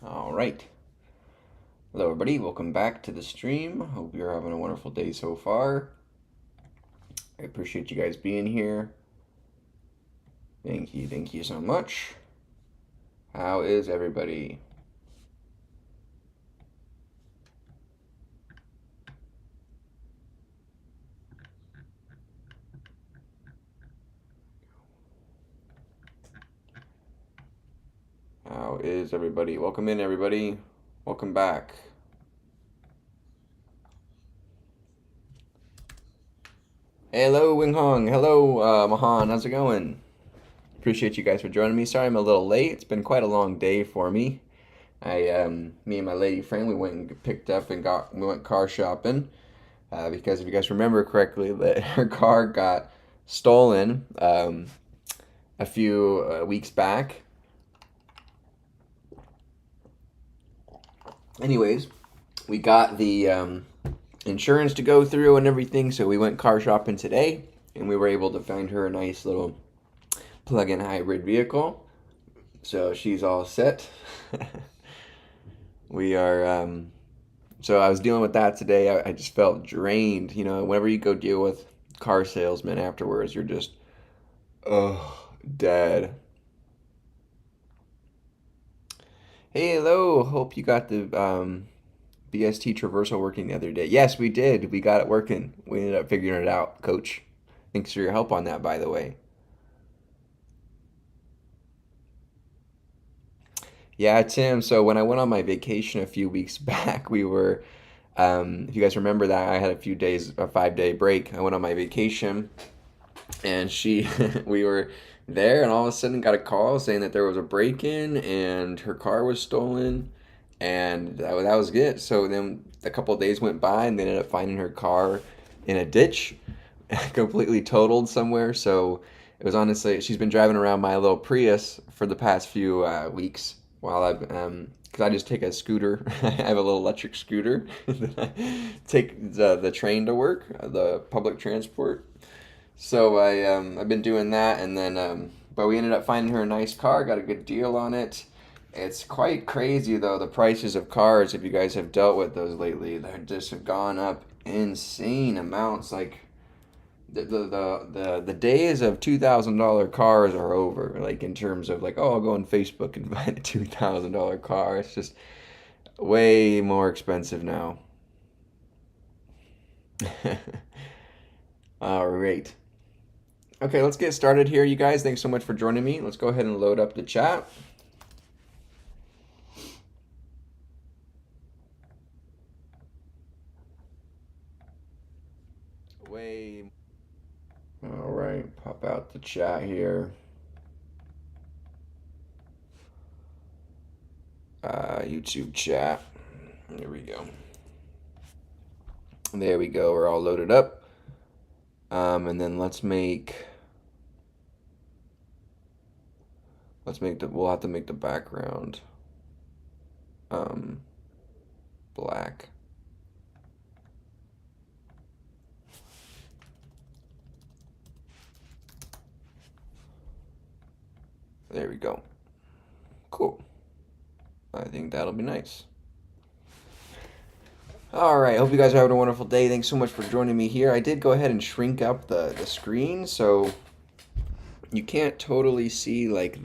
All right. Hello, everybody. Welcome back to the stream. Hope you're having a wonderful day so far. I appreciate you guys being here. Thank you. Thank you so much. How is everybody? How is everybody? Welcome in, everybody. Welcome back. Hello, Wing Hong. Hello, Mahan. How's it going? Appreciate you guys for joining me. Sorry I'm a little late. It's been quite a long day for me. Me and my lady friend, we went and picked up and we went car shopping. Because if you guys remember correctly, that her car got stolen a few weeks back. Anyways, we got the insurance to go through and everything, so we went car shopping today, and we were able to find her a nice little plug-in hybrid vehicle. So she's all set. We are. So I was dealing with that today. I just felt drained. You know, whenever you go deal with car salesmen afterwards, you're just, oh, dead. Hey, hello. Hope you got the BST traversal working the other day. Yes, we did. We got it working. We ended up figuring it out, Coach. Thanks for your help on that, by the way. Yeah, Tim. So when I went on my vacation a few weeks back, if you guys remember that, I had a 5-day break. I went on my vacation, and we were there, and all of a sudden got a call saying that there was a break-in and her car was stolen, and that was it. So then a couple of days went by, and they ended up finding her car in a ditch, completely totaled somewhere. So it was honestly, she's been driving around my little Prius for the past few weeks while because I just take a scooter. I have a little electric scooter. Take the train to work, the public transport. So I've been doing that, and then but we ended up finding her a nice car, got a good deal on it. It's quite crazy though, the prices of cars. If you guys have dealt with those lately, they just have gone up insane amounts. Like the days of $2,000 cars are over. Like in terms of like, oh, I'll go on Facebook and buy a $2,000 car. It's just way more expensive now. All right. Okay, let's get started here, you guys. Thanks so much for joining me. Let's go ahead and load up the chat. Way. All right, pop out the chat here. YouTube chat. There we go. There we go. We're all loaded up. And then we'll have to make the background black. There we go. Cool. I think that'll be nice. All right, hope you guys are having a wonderful day. Thanks so much for joining me here. I did go ahead and shrink up the screen so you can't totally see like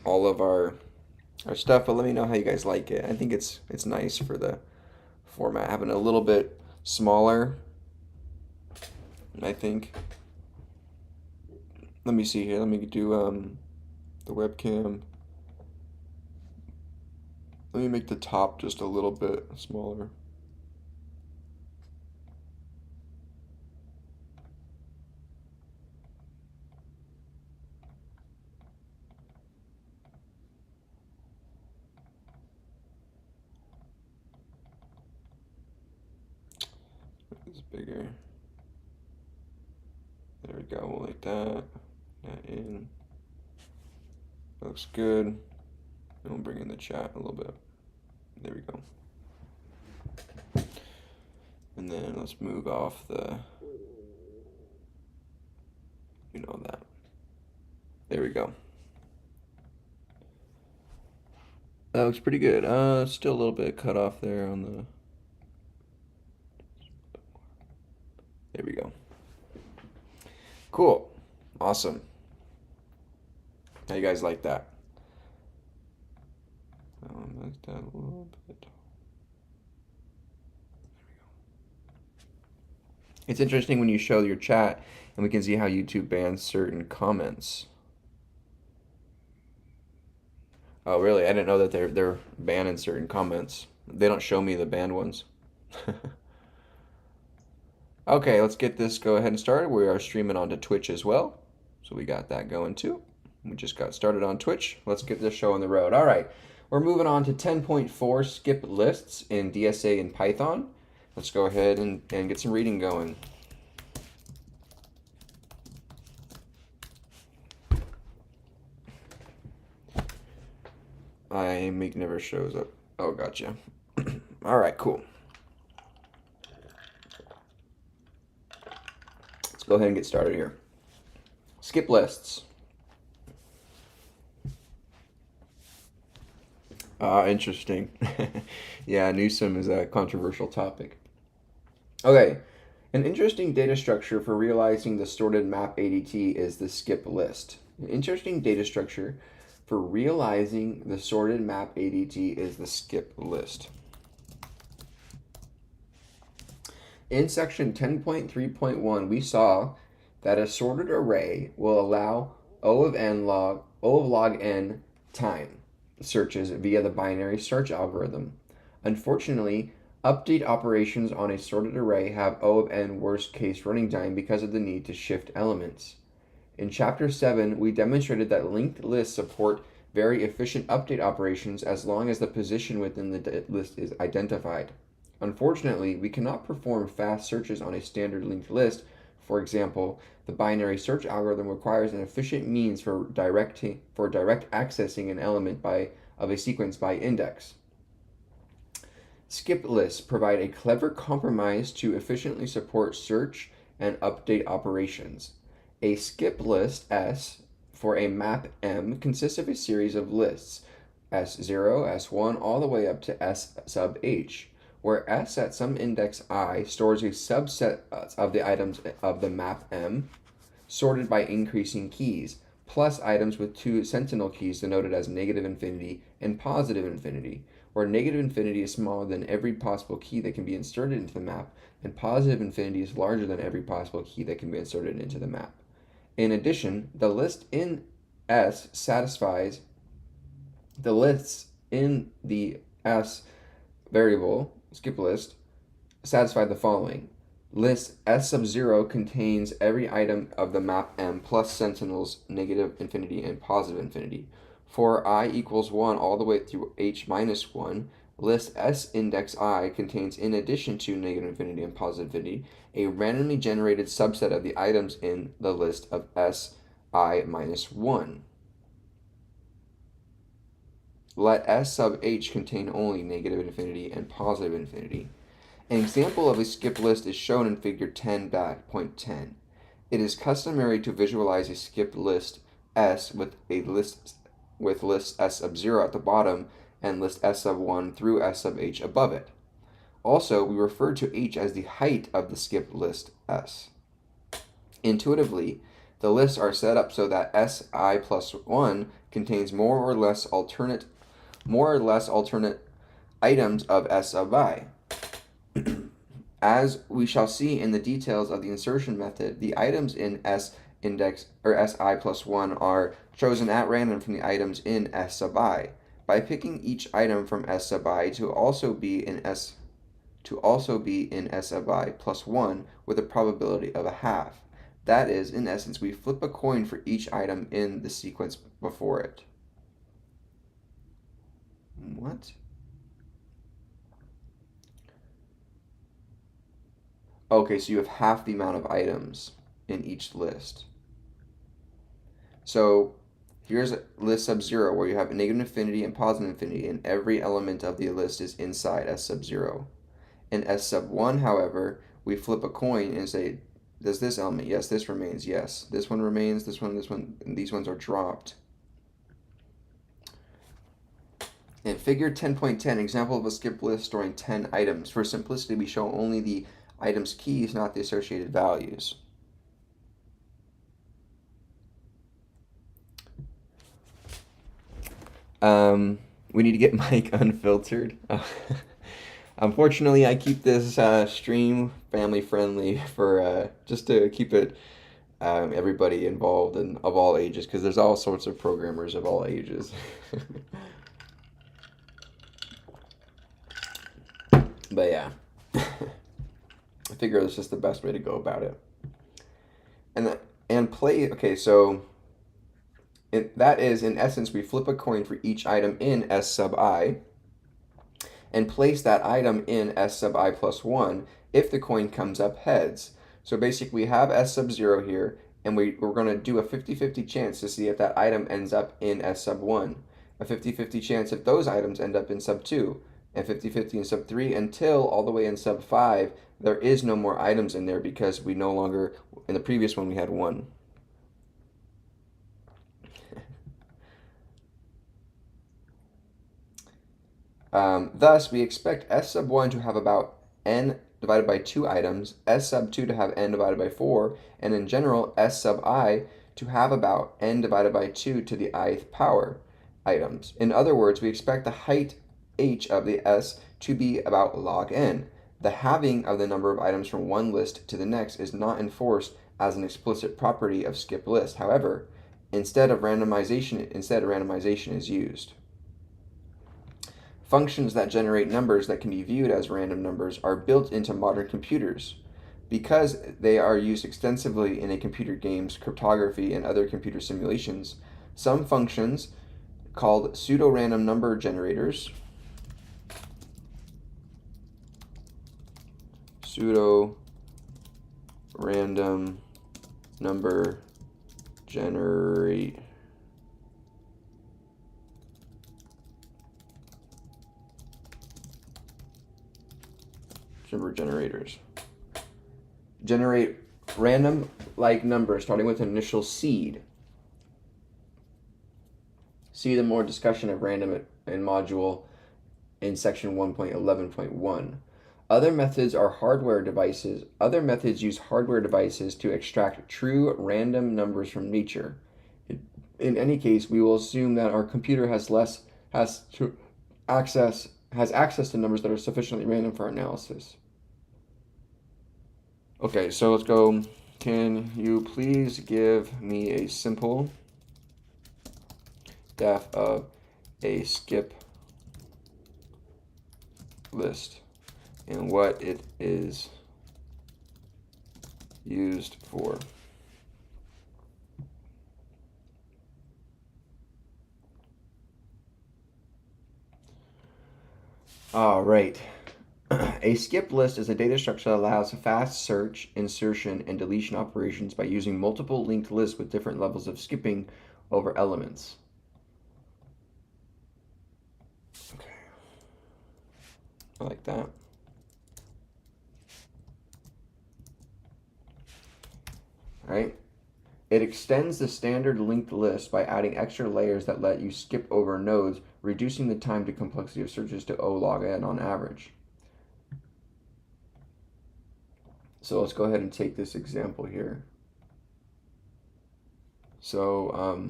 all of our stuff, but let me know how you guys like it. I think it's nice for the format, having a little bit smaller, I think. Let me see here. Let me do the webcam. Let me make the top just a little bit smaller. It's bigger. There we go. We'll like that. That in. Looks good. And we'll bring in the chat a little bit. There we go. And then let's move off that. There we go. That looks pretty good. Still a little bit cut off there on the. There we go. Cool. Awesome. How you guys like that? Like that a little bit. It's interesting when you show your chat and we can see how YouTube bans certain comments. Oh, really? I didn't know that they're banning certain comments. They don't show me the banned ones. Okay, let's get this go ahead and started. We are streaming onto Twitch as well. So we got that going too. We just got started on Twitch. Let's get this show on the road. All right. We're moving on to 10.4 skip lists in DSA and Python. Let's go ahead and get some reading going. Make never shows up. Oh, gotcha. All right, cool. Let's go ahead and get started here. Skip lists. Interesting. Yeah, Newsom is a controversial topic. Okay, an interesting data structure for realizing the sorted map ADT is the skip list. An interesting data structure for realizing the sorted map ADT is the skip list. In section 10.3.1, we saw that a sorted array will allow O of log n time searches via the binary search algorithm. Unfortunately, update operations on a sorted array have O of n worst case running time because of the need to shift elements. In Chapter 7, we demonstrated that linked lists support very efficient update operations as long as the position within the list is identified. Unfortunately, we cannot perform fast searches on a standard linked list. For example, the binary search algorithm requires an efficient means for direct accessing an element of a sequence by index. Skip lists provide a clever compromise to efficiently support search and update operations. A skip list S for a map M consists of a series of lists S0, S1, all the way up to S sub H, where S at some index I stores a subset of the items of the map M sorted by increasing keys, plus items with two sentinel keys denoted as negative infinity and positive infinity, where negative infinity is smaller than every possible key that can be inserted into the map, and positive infinity is larger than every possible key that can be inserted into the map. In addition, the list in S satisfies the lists in the S variable, skip list, satisfy the following. List S sub 0 contains every item of the map M plus sentinels, negative infinity and positive infinity. For I equals 1 all the way through H minus 1, list S index I contains, in addition to negative infinity and positive infinity, a randomly generated subset of the items in the list of S I minus 1. Let S sub H contain only negative infinity and positive infinity. An example of a skip list is shown in figure 10.10. It is customary to visualize a skipped list S with list S sub 0 at the bottom and list S sub 1 through S sub H above it. Also, we refer to H as the height of the skipped list S. Intuitively, the lists are set up so that Si plus 1 contains more or less alternate items of S sub I. As we shall see in the details of the insertion method, the items in S index or Si plus 1 are chosen at random from the items in S sub I. By picking each item from S sub I to also be in S sub I plus 1 with a probability of a half. That is, in essence, we flip a coin for each item in the sequence before it. What? Okay, so you have half the amount of items in each list. So here's a list sub 0 where you have a negative infinity and positive infinity, and every element of the list is inside S sub 0. In S sub 1, however, we flip a coin and say, does this element? Yes, this remains. Yes, this one remains. This one, and these ones are dropped. In figure 10.10, example of a skip list storing 10 items. For simplicity, we show only the item's keys, not the associated values. We need to get Mike unfiltered. Unfortunately, I keep this stream family friendly for just to keep it everybody involved and of all ages, because there's all sorts of programmers of all ages. But yeah, I figure this is the best way to go about it. And play. Okay, so that is in essence we flip a coin for each item in S sub I, and place that item in S sub I plus 1 if the coin comes up heads. So basically we have S sub 0 here, and we're going to do a 50-50 chance to see if that item ends up in S sub 1, a 50-50 chance if those items end up in sub 2, and 50-50 in sub 3, until all the way in sub 5 there is no more items in there, because we no longer, in the previous one we had 1. Thus, we expect S sub 1 to have about n divided by 2 items, S sub 2 to have n divided by 4, and in general, S sub I to have about n divided by 2 to the ith power items. In other words, we expect the height h of the S to be about log n. The halving of the number of items from one list to the next is not enforced as an explicit property of skip list. However, instead randomization is used. Functions that generate numbers that can be viewed as random numbers are built into modern computers. Because they are used extensively in a computer games, cryptography, and other computer simulations, some functions called pseudo-random number generators pseudo-random number generators generate random like numbers starting with an initial seed. See the more discussion of random in module in section 1.11.1. Other methods use hardware devices to extract true random numbers from nature. In any case, we will assume that our computer has access to numbers that are sufficiently random for analysis. Okay, so let's go. Can you please give me a simple def of a skip list and what it is used for? All right. A skip list is a data structure that allows fast search, insertion, and deletion operations by using multiple linked lists with different levels of skipping over elements. Okay. I like that. All right. It extends the standard linked list by adding extra layers that let you skip over nodes, reducing the time to complexity of searches to O log n on average. So let's go ahead and take this example here. So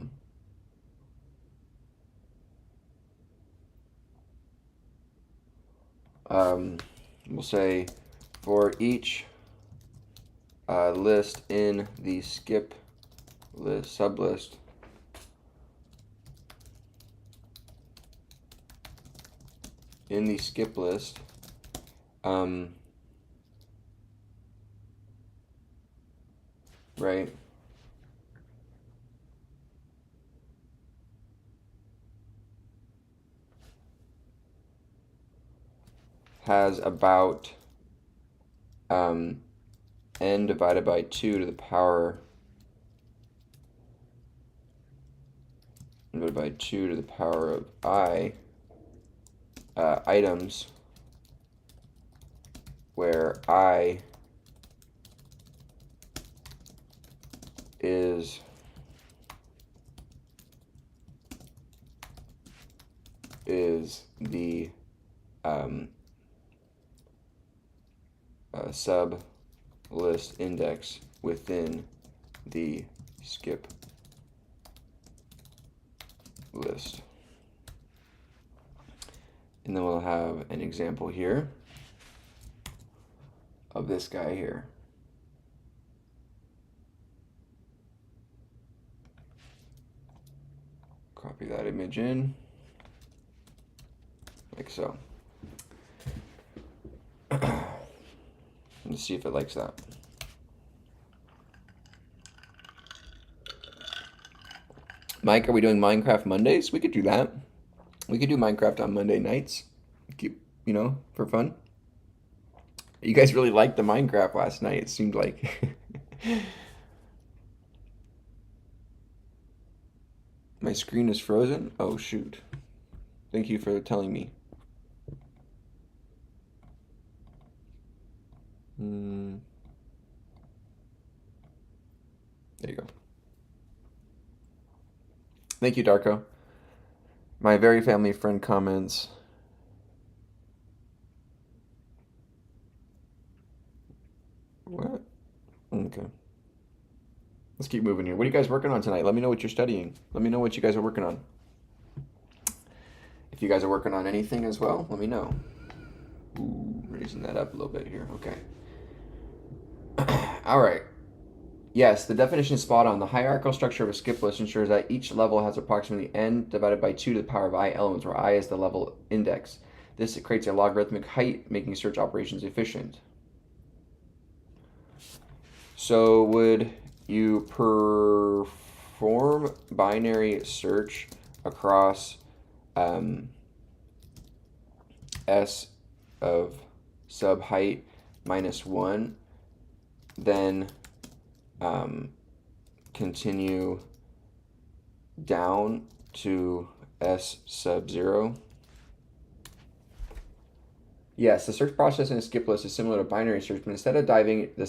we'll say for each list in the skip list sublist, right, has about n divided by 2 to the power of I items where I is is the sub list index within the skip list. And then we'll have an example here of this guy here. Copy that image in, like so. Let's see if it likes that. Mike, are we doing Minecraft Mondays? We could do that. We could do Minecraft on Monday nights. Keep, you know, for fun. You guys really liked the Minecraft last night, it seemed like. My screen is frozen? Oh, shoot. Thank you for telling me. There you go. Thank you, Darko. My very family friend comments. What? Okay. Let's keep moving here. What are you guys working on tonight? Let me know what you're studying. Let me know what you guys are working on. If you guys are working on anything as well, let me know. Ooh, raising that up a little bit here. Okay. All right. Yes, the definition is spot on. The hierarchical structure of a skip list ensures that each level has approximately n divided by 2 to the power of I elements, where I is the level index. This creates a logarithmic height, making search operations efficient. So would you perform binary search across S of sub height minus 1, then continue down to S sub 0? Yes, the search process in a skip list is similar to binary search, but instead of dividing the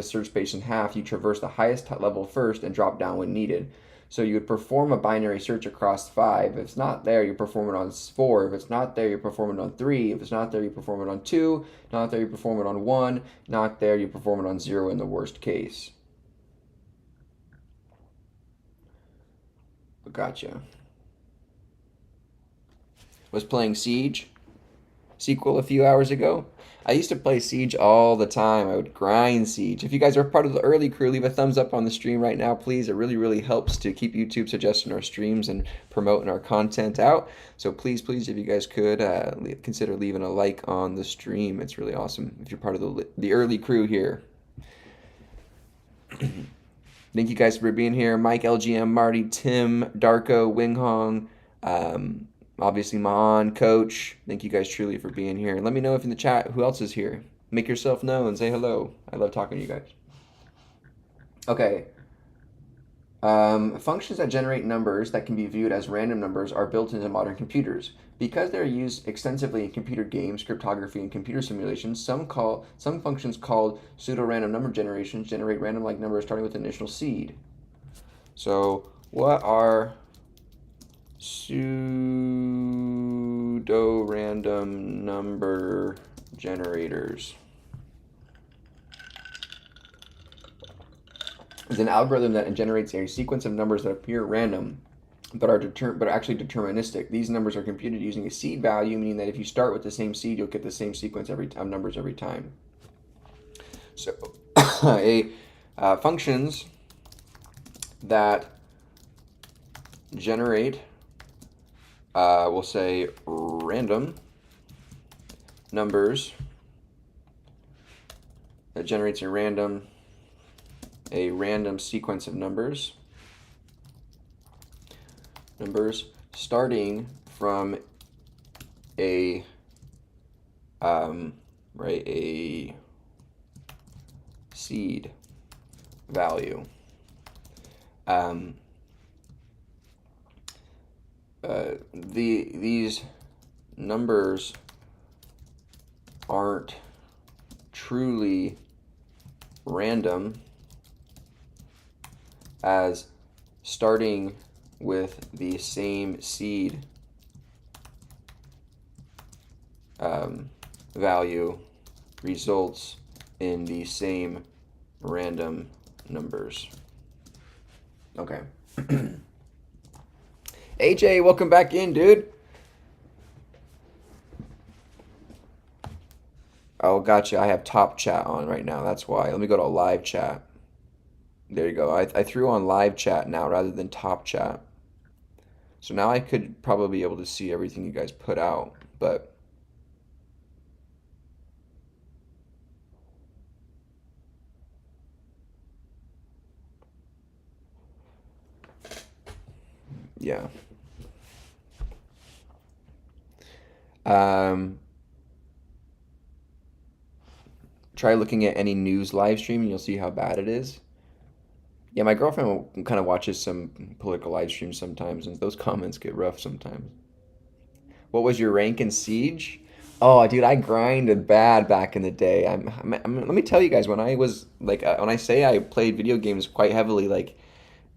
search space in half, you traverse the highest level first and drop down when needed. So you would perform a binary search across 5. If it's not there, you perform it on 4. If it's not there, you perform it on 3. If it's not there, you perform it on 2. Not there, you perform it on 1. Not there, you perform it on 0 in the worst case. Gotcha. Was playing Siege sequel a few hours ago. I used to play Siege all the time. I would grind Siege. If you guys are part of the early crew, leave a thumbs up on the stream right now, please. It really, really helps to keep YouTube suggesting our streams and promoting our content out. So please, please, if you guys could, consider leaving a like on the stream. It's really awesome if you're part of the early crew here. Thank you guys for being here. Mike, LGM, Marty, Tim, Darko, Winghong, obviously Mahan, Coach. Thank you guys truly for being here. And let me know if in the chat who else is here. Make yourself known. Say hello. I love talking to you guys. Okay. Functions that generate numbers that can be viewed as random numbers are built into modern computers. Because they're used extensively in computer games, cryptography, and computer simulations, some functions called pseudo-random number generations generate random-like numbers starting with the initial seed. So what are pseudo-random number generators? Is an algorithm that generates a sequence of numbers that appear random but are actually deterministic. These numbers are computed using a seed value, meaning that if you start with the same seed, you'll get the same sequence of numbers every time. So functions that generate we'll say random numbers, that generates a random sequence of numbers starting from a seed value. These numbers aren't truly random, as starting with the same seed um, value results in the same random numbers. Okay. AJ, welcome back in, dude. Oh, gotcha. I have top chat on right now. That's why. Let me go to live chat. There you go. I threw on live chat now rather than top chat. So now I could probably be able to see everything you guys put out. But yeah. Um, Try looking at any news live stream and you'll see how bad it is. Yeah, my girlfriend kind of watches some political live streams sometimes, and those comments get rough sometimes. What was your rank in Siege? Oh, dude, I grinded bad back in the day. Let me tell you guys, when I was like, when I say I played video games quite heavily, like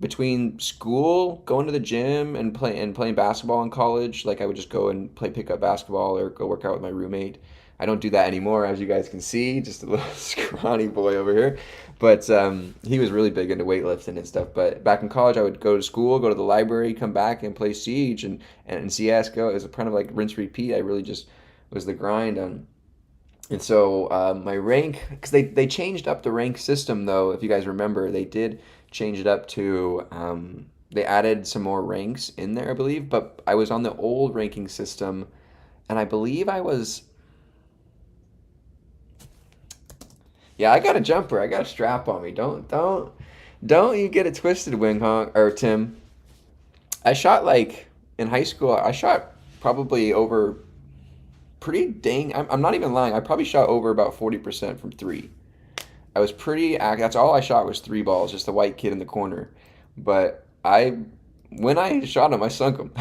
between school, going to the gym, and playing basketball in college, like I would just go and play pickup basketball or go work out with my roommate. I don't do that anymore, as you guys can see, just a little scrawny boy over here. But he was really big into weightlifting and stuff. But back in college, I would go to school, go to the library, come back and play Siege and CS:GO. It was kind of like rinse repeat. I really just was the grind on. And so my rank, because they changed up the rank system though, if you guys remember, they did change it up to, they added some more ranks in there, I believe. But I was on the old ranking system, and I believe I was, yeah, I got a jumper, I got a strap on me. Don't you get it twisted, Wing Hong or Tim. I shot like in high school. I shot probably over pretty dang. I'm not even lying. I probably shot over about 40% from three. I was pretty That's all I shot was three balls, just the white kid in the corner. But when I shot him, I sunk him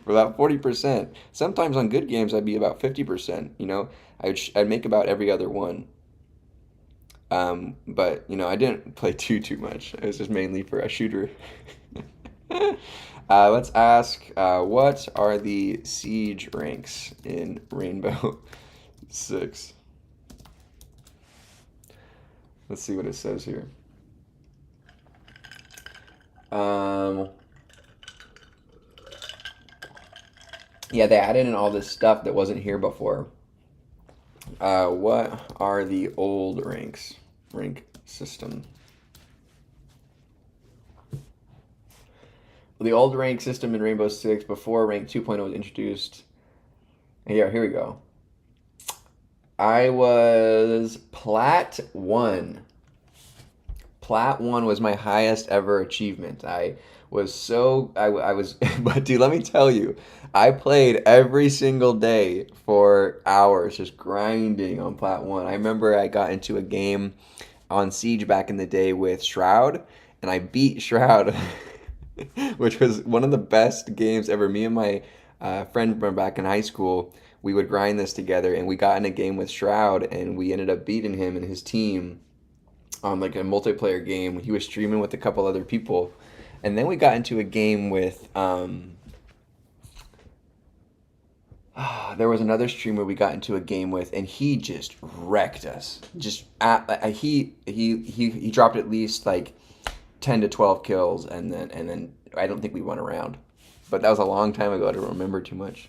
for about 40%. Sometimes on good games, I'd be about 50%. I'd make about every other one. But I didn't play too much. It was just mainly for a shooter. Let's ask, what are the siege ranks in Rainbow Six? Let's see what it says here. Um, yeah, they added in all this stuff that wasn't here before. What are the old rank system? The old rank system in Rainbow Six before rank 2.0 was introduced. Here we go. I was Plat 1. Plat 1 was my highest ever achievement. I was, but dude, let me tell you, I played every single day for hours just grinding on Plat 1. I remember I got into a game on Siege back in the day with Shroud, and I beat Shroud, which was one of the best games ever. Me and my friend from back in high school, we would grind this together, and we got in a game with Shroud, and we ended up beating him and his team on like a multiplayer game. He was streaming with a couple other people, and then we got into a game with there was another streamer we got into a game with, and he just wrecked us. He dropped at least like 10 to 12 kills, and then I don't think we won a round. But that was a long time ago. I don't remember too much.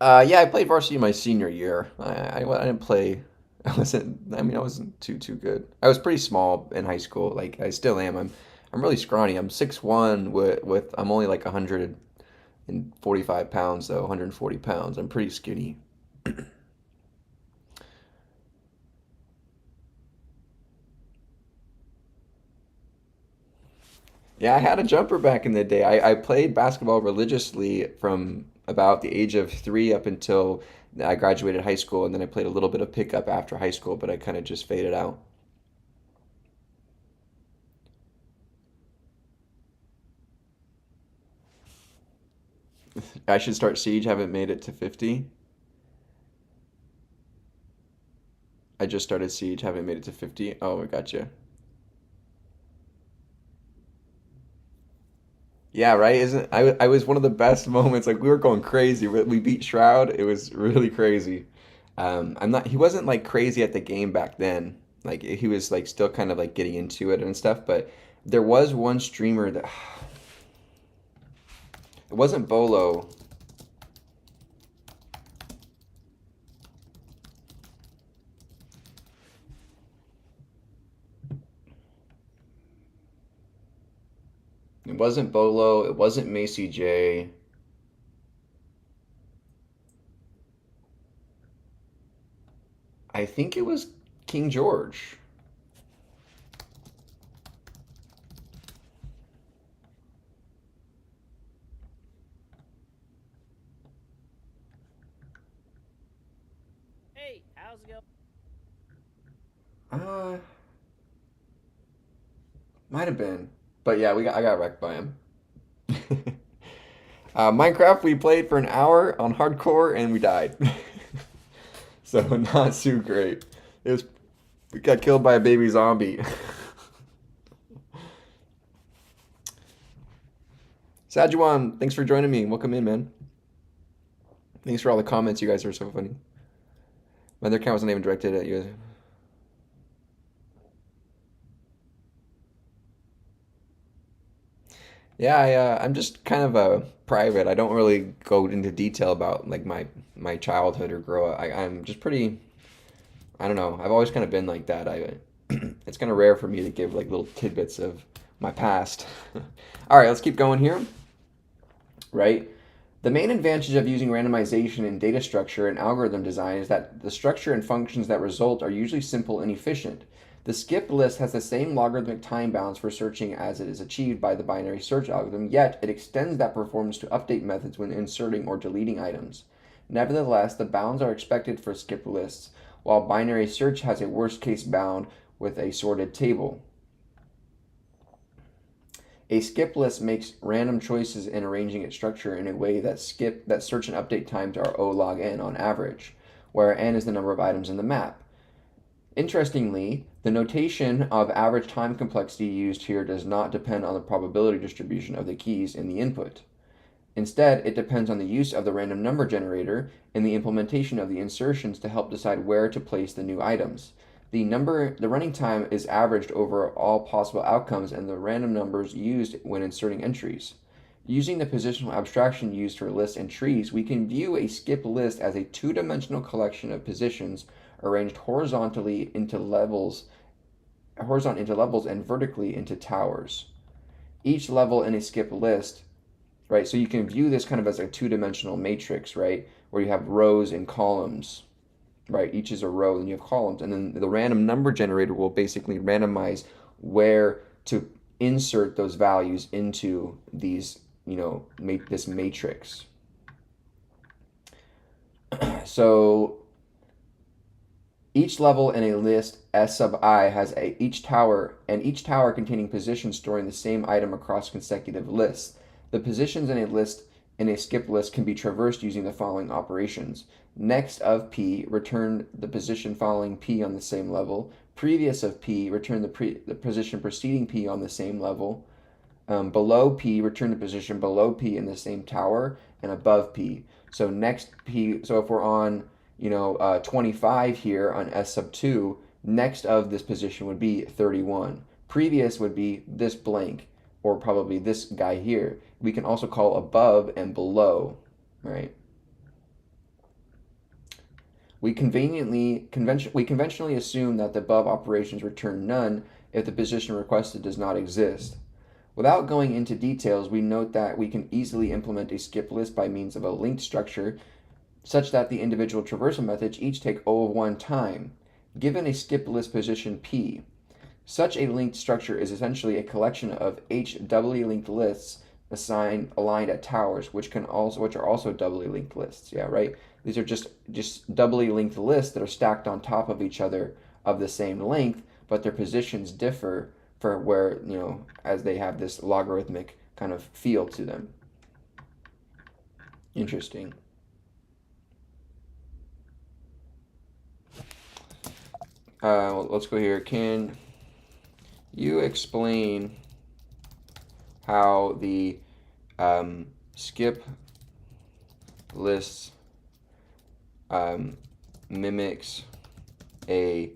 Yeah, I played varsity my senior year. I didn't play. I wasn't. I mean, I wasn't too good. I was pretty small in high school. Like I still am. I'm really scrawny. I'm 6'1" with I'm only like 145 pounds though. 140 pounds. I'm pretty skinny. Yeah, I had a jumper back in the day. I played basketball religiously from about the age of 3 up until I graduated high school, and then I played a little bit of pickup after high school, but I kind of just faded out. I should start Siege. Haven't made it to 50. I just started Siege. Haven't made it to 50. Oh, I gotcha. Yeah, right. Isn't I was one of the best moments. Like we were going crazy. We beat Shroud. It was really crazy. I'm not. He wasn't like crazy at the game back then. Like he was like still kind of like getting into it and stuff. But there was one streamer that it wasn't Bolo. It wasn't Bolo. It wasn't Macy J. I think it was King George. Uh, might have been. But yeah, I got wrecked by him. Minecraft, we played for an hour on hardcore and we died. So not too great. It was we got killed by a baby zombie. Sajuan, thanks for joining me. Welcome in, man. Thanks for all the comments. You guys are so funny. My other account wasn't even directed at you. Yeah, I'm just kind of a private. I don't really go into detail about like my childhood or grow up. I'm just pretty. I don't know. I've always kind of been like that. It's kind of rare for me to give like little tidbits of my past. All right, let's keep going here. Right? The main advantage of using randomization in data structure and algorithm design is that the structure and functions that result are usually simple and efficient. The skip list has the same logarithmic time bounds for searching as it is achieved by the binary search algorithm, yet it extends that performance to update methods when inserting or deleting items. Nevertheless, the bounds are expected for skip lists, while binary search has a worst case bound with a sorted table. A skip list makes random choices in arranging its structure in a way that search and update times are O log n on average, where n is the number of items in the map. Interestingly, the notation of average time complexity used here does not depend on the probability distribution of the keys in the input. Instead, it depends on the use of the random number generator and the implementation of the insertions to help decide where to place the new items. The running time is averaged over all possible outcomes and the random numbers used when inserting entries. Using the positional abstraction used for lists and trees, we can view a skip list as a two-dimensional collection of positions arranged horizontally into levels and vertically into towers. Each level in a skip list, right? So you can view this kind of as a two-dimensional matrix, right? Where you have rows and columns, right? Each is a row, and you have columns, and then the random number generator will basically randomize where to insert those values into these, this matrix. So each level in a list S sub I has each tower containing positions storing the same item across consecutive lists. The positions in a skip list can be traversed using the following operations. Next of P, return the position following P on the same level. Previous of P, return the position preceding P on the same level. Below P, return the position below P in the same tower, and above P. So next P, so if we're on 25 here on S sub 2, next of this position would be 31. Previous would be this blank, or probably this guy here. We can also call above and below, right? We conventionally assume that the above operations return none if the position requested does not exist. Without going into details, we note that we can easily implement a skip list by means of a linked structure such that the individual traversal methods each take O of 1 time. Given a skip list position P, such a linked structure is essentially a collection of H doubly linked lists aligned at towers, which are also doubly linked lists. Yeah, right. These are just doubly linked lists that are stacked on top of each other of the same length, but their positions differ for where as they have this logarithmic kind of feel to them. Interesting. Let's go here. Can you explain how the skip lists mimics a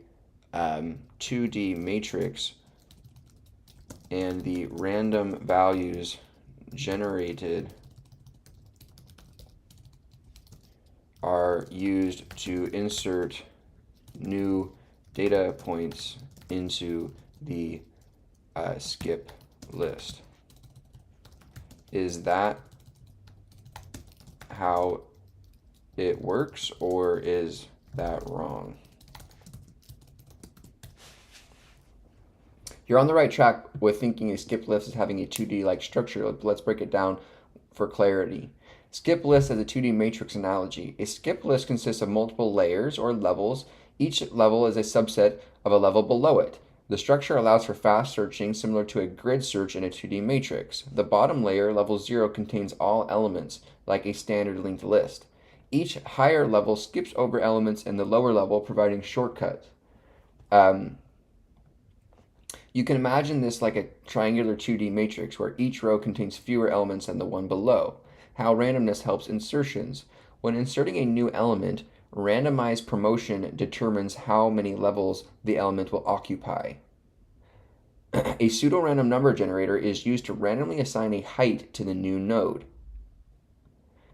2D matrix, and the random values generated are used to insert new data points into the skip list. Is that how it works, or is that wrong? You're on the right track with thinking a skip list as having a 2D-like structure. Let's break it down for clarity. Skip list as a 2D matrix analogy. A skip list consists of multiple layers or levels. Each level is a subset of a level below it. The structure allows for fast searching, similar to a grid search in a 2D matrix. The bottom layer, level 0, contains all elements, like a standard linked list. Each higher level skips over elements in the lower level, providing shortcuts. You can imagine this like a triangular 2D matrix where each row contains fewer elements than the one below. How randomness helps insertions. When inserting a new element, randomized promotion determines how many levels the element will occupy. A pseudo-random number generator is used to randomly assign a height to the new node.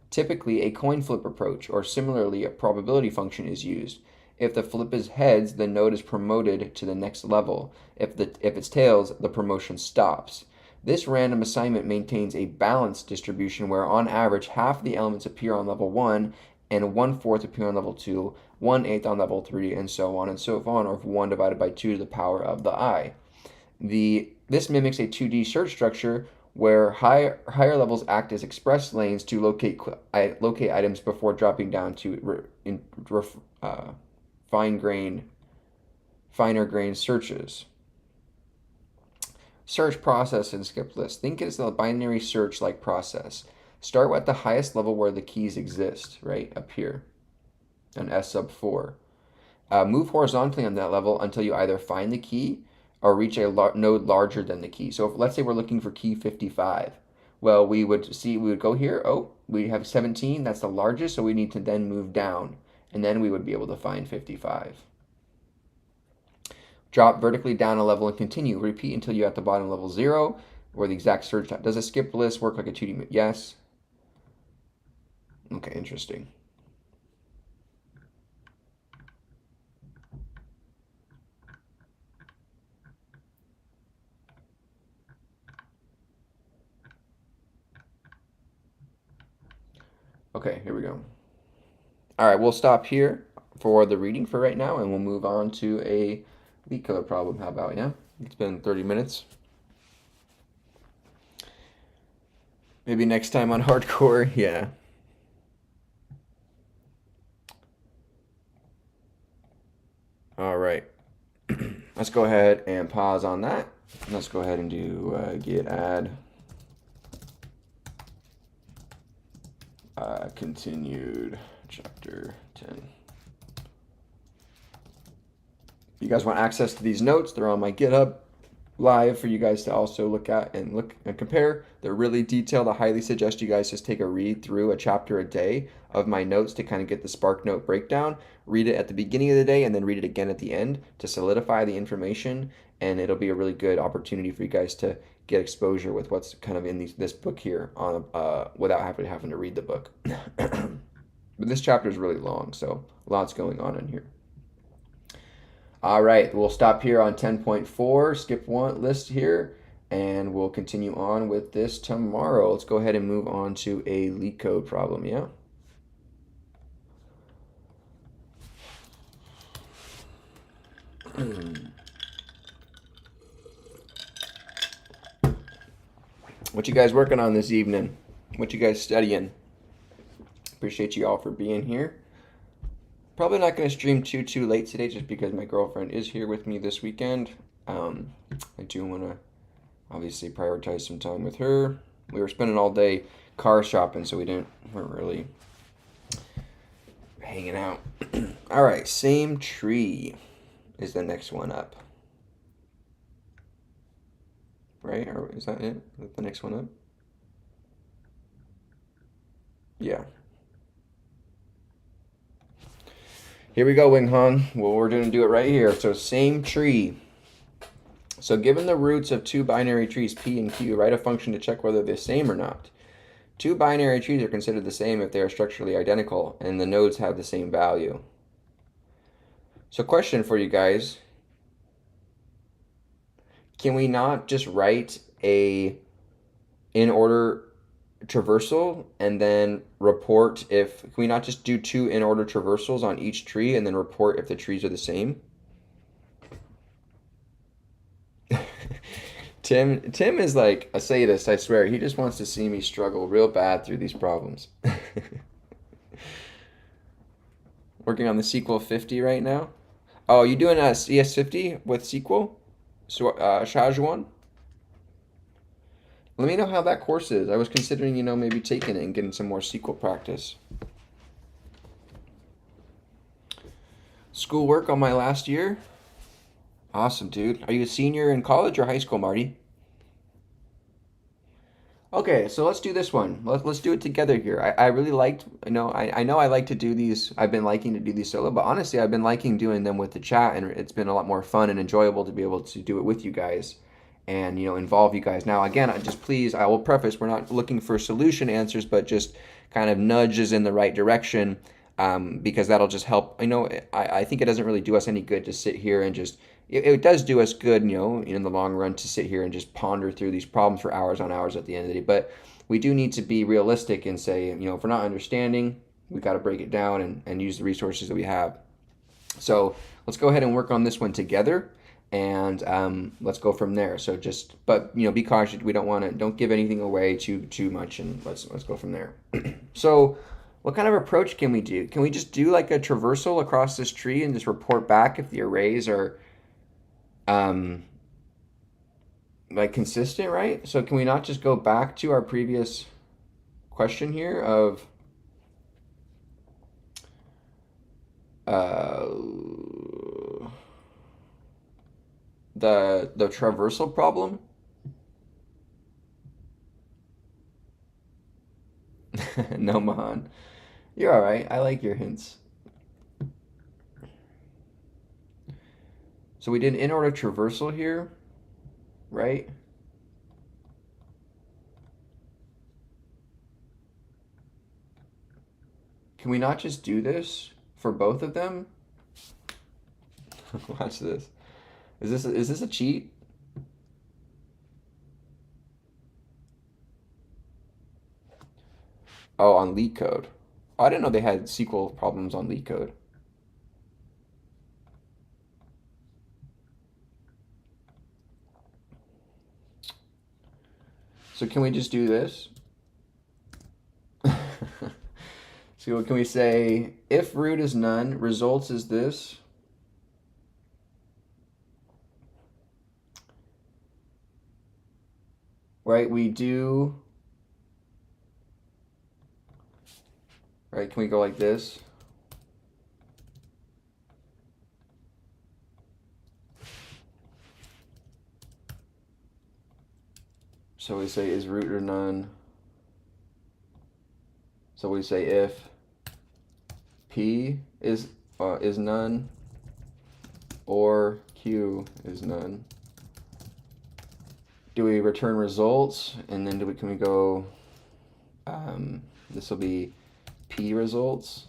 Typically, a coin flip approach, or similarly, a probability function is used. If the flip is heads, the node is promoted to the next level. If it's tails, the promotion stops. This random assignment maintains a balanced distribution where, on average, half the elements appear on level 1 and 1/4 appear on level 2, 1/8 on level 3, and so on, or 1 divided by 2 to the power of the I. This mimics a 2D search structure where higher levels act as express lanes to locate items before dropping down to finer grained searches. Search process and skip list. Think it as a binary search like process. Start at the highest level where the keys exist, right? Up here, on S sub 4. Move horizontally on that level until you either find the key or reach a node larger than the key. So let's say we're looking for key 55. Well, we would go here. Oh, we have 17. That's the largest, so we need to then move down, and then we would be able to find 55. Drop vertically down a level and continue. Repeat until you're at the bottom level 0, or the exact search. Does a skip list work like a 2D? Yes. Okay, interesting. Okay, here we go. All right, we'll stop here for the reading for right now, and we'll move on to a Leet code problem. How about, yeah? It's been 30 minutes. Maybe next time on hardcore, yeah. All right. Let's go ahead and pause on that. Let's go ahead and do git add continued chapter 10. If you guys want access to these notes, they're on my GitHub live for you guys to also look at and compare. They're really detailed. I highly suggest you guys just take a read through a chapter a day of my notes to kind of get the SparkNote breakdown. Read it at the beginning of the day and then read it again at the end to solidify the information, and it'll be a really good opportunity for you guys to get exposure with what's kind of in this book here on without having to read the book. But this chapter is really long, so lots going on in here. All right, we'll stop here on 10.4, skip one list here, and we'll continue on with this tomorrow. Let's go ahead and move on to a Leet code problem, yeah? What you guys working on this evening? What you guys studying? Appreciate you all for being here. Probably not going to stream too late today just because my girlfriend is here with me this weekend. I do want to obviously prioritize some time with her. We were spending all day car shopping, so we weren't really hanging out. All right, same tree is the next one up. Right? Or is that it? Is that the next one up? Yeah. Here we go, Wing Hong. Well, we're going to do it right here. So same tree. So given the roots of two binary trees, P and Q, write a function to check whether they're the same or not. Two binary trees are considered the same if they are structurally identical and the nodes have the same value. So question for you guys. Can we not just write a in order traversal and then report if, can we not just do two in order traversals on each tree and then report if the trees are the same? Tim is like a sadist, I swear. He just wants to see me struggle real bad through these problems. Working on the SQL 50 right now. Oh, you doing a CS 50 with SQL? So, Shajuan? Let me know how that course is. I was considering, maybe taking it and getting some more SQL practice. Schoolwork on my last year? Awesome, dude. Are you a senior in college or high school, Marty? Okay, so let's do this one. Let's do it together here. I really liked, I know I like to do these. I've been liking to do these solo, but honestly, I've been liking doing them with the chat, and it's been a lot more fun and enjoyable to be able to do it with you guys and, involve you guys. Now, again, just please, I will preface, we're not looking for solution answers, but just kind of nudges in the right direction, because that'll just help. I think it doesn't really do us any good to sit here and just it does do us good, in the long run to sit here and just ponder through these problems for hours on hours at the end of the day. But we do need to be realistic and say, if we're not understanding, we got to break it down and use the resources that we have. So let's go ahead and work on this one together, and let's go from there. So but be cautious. We don't give anything away too much, and let's go from there. So what kind of approach can we do? Can we just do like a traversal across this tree and just report back if the arrays are like consistent, right? So can we not just go back to our previous question here of the traversal problem? No, Mahan. You're all right. I like your hints. So we did in order traversal here, right? Can we not just do this for both of them? Watch this. Is this a cheat? Oh, on Leet code. Oh, I didn't know they had SQL problems on Leet code. So can we just do this? So what can we say? If root is none, results is this. Right, we do. Right, can we go like this? So we say is root or none. So we say if P is none or Q is none. Do we return results, and then can we go? This will be P results.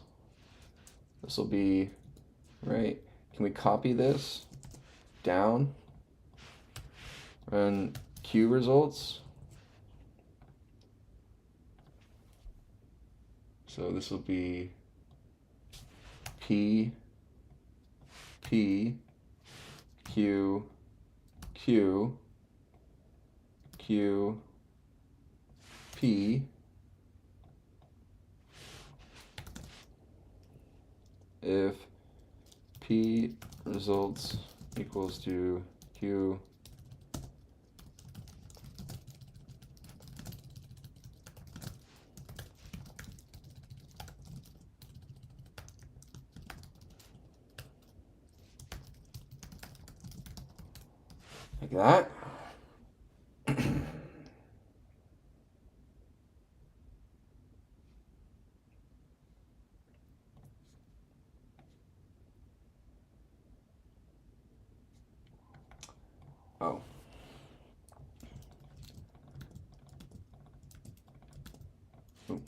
This will be right. Can we copy this down? Run Q results. So this will be P, P, Q, Q, Q, P, if P results equals to Q, like that. Oh. Ooh.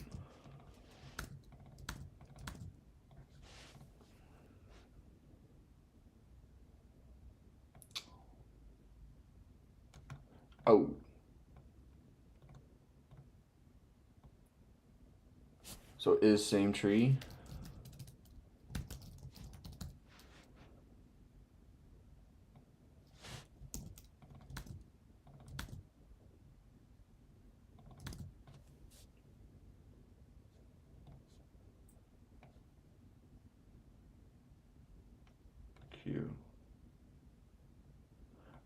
Oh. So is same tree. Q.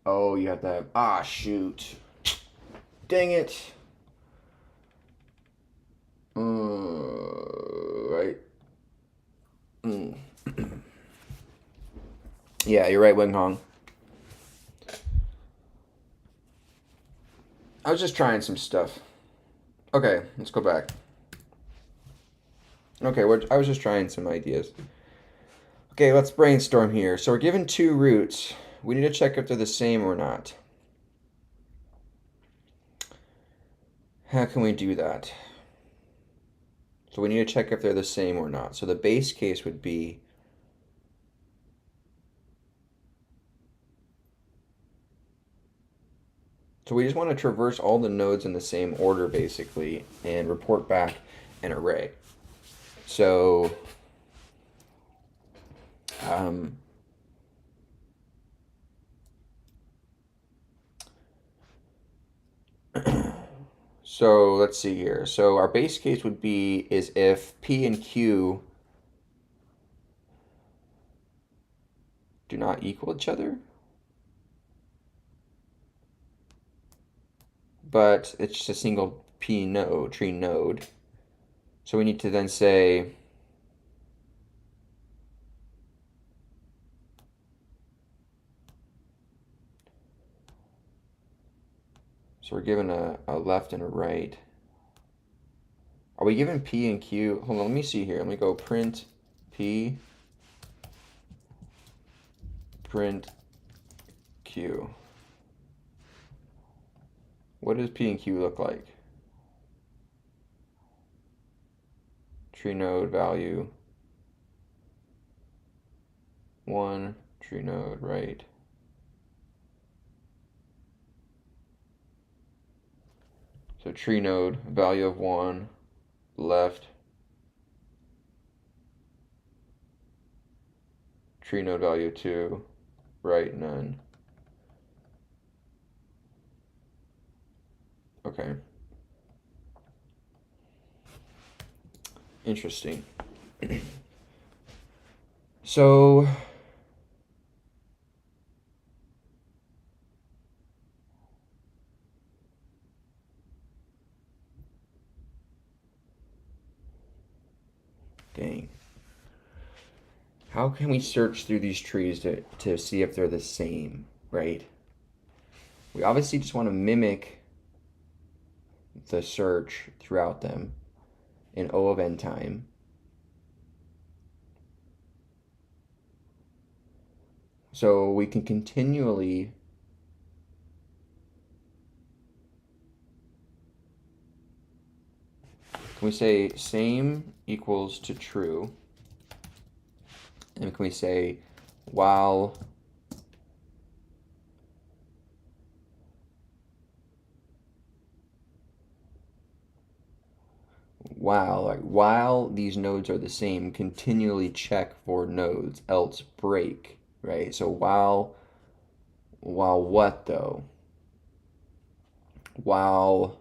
Oh, you have to have. Ah, shoot. Dang it. Right. Mm. Yeah, you're right, Wing Hong. I was just trying some stuff. Okay, let's go back. Okay, I was just trying some ideas. Okay, let's brainstorm here. So we're given two roots. We need to check if they're the same or not. How can we do that? So we need to check if they're the same or not. So the base case would be so we just want to traverse all the nodes in the same order basically and report back an array. So um, so let's see here. So our base case would be is if P and Q do not equal each other, but it's just a single P node, tree node. So we need to then say so we're given a left and a right. Are we given P and Q? Hold on, let me see here. Let me go print P, print Q. What does P and Q look like? Tree node value 1, tree node right. So tree node value of 1 left, tree node value 2 right, none. Okay. Interesting. So dang. How can we search through these trees to see if they're the same, right? We obviously just want to mimic the search throughout them in O of n time. So we can continually can we say same equals to true? And can we say while while these nodes are the same, continually check for nodes, else break, right? So while what though? While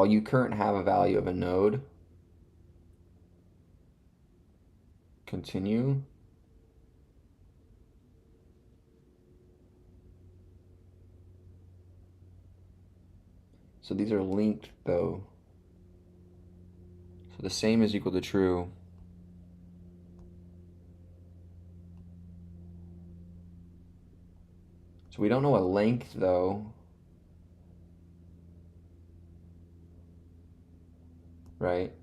you current have a value of a node, continue. So these are linked though. So the same is equal to true. So we don't know a length though. Right?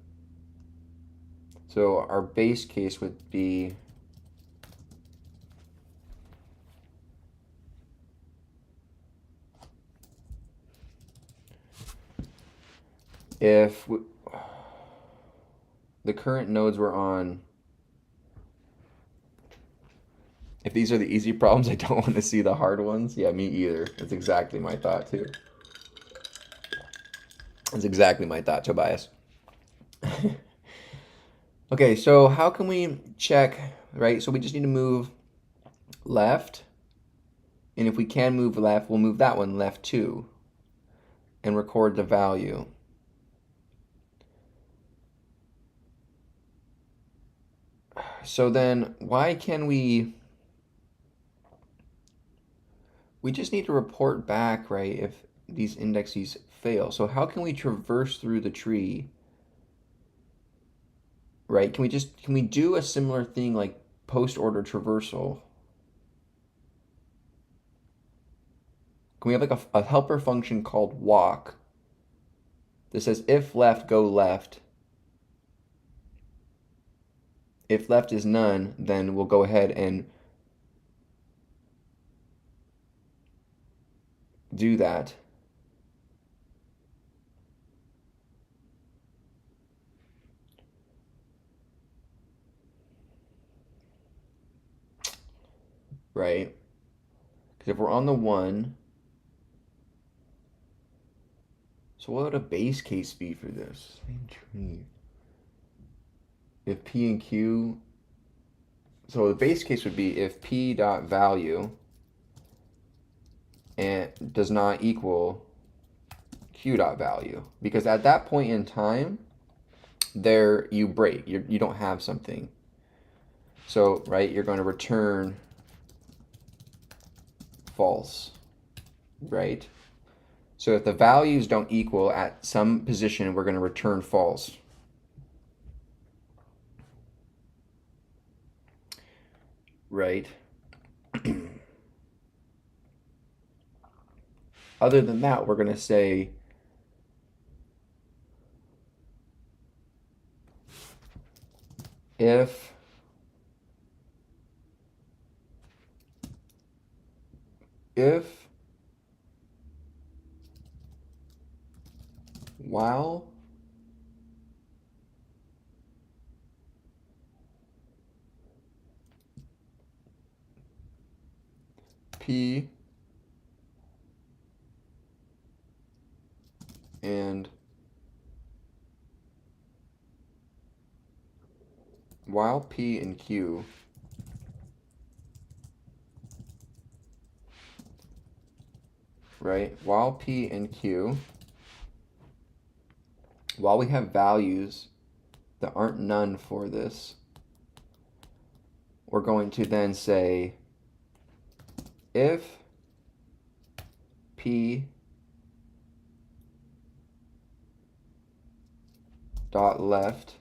So our base case would be if the current nodes were on, if these are the easy problems, I don't want to see the hard ones. Yeah, me either. That's exactly my thought too. That's exactly my thought, Tobias. Okay, so how can we check, right? So we just need to move left. And if we can move left, we'll move that one left too and record the value. So then why can we just need to report back, right, if these indexes fail. So how can we traverse through the tree, right? Can we do a similar thing like post-order traversal? Can we have like a helper function called walk that says if left, go left. If left is none, then we'll go ahead and do that. Right? Because if we're on the 1, so what would a base case be for this? If P and Q, so the base case would be if P dot value and does not equal Q dot value, because at that point in time, there you break. You don't have something. So right, you're going to return false, right? So if the values don't equal at some position, we're going to return false. Right? Other than that, we're going to say if while P and while P and Q right, while P and Q, while we have values that aren't none for this, we're going to then say if P dot left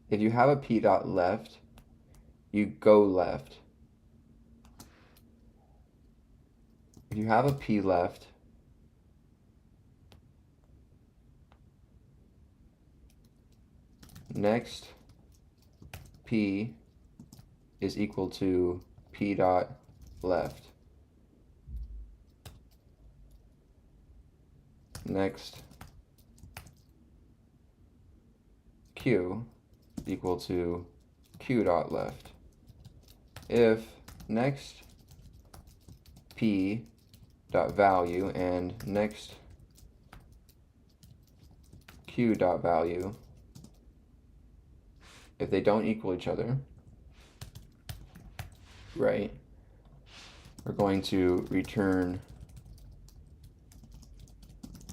if you have a P dot left, you go left. If you have a P left, next P is equal to P dot left. Next Q equal to Q dot left. If next P dot value and next Q dot value, if they don't equal each other, right, we're going to return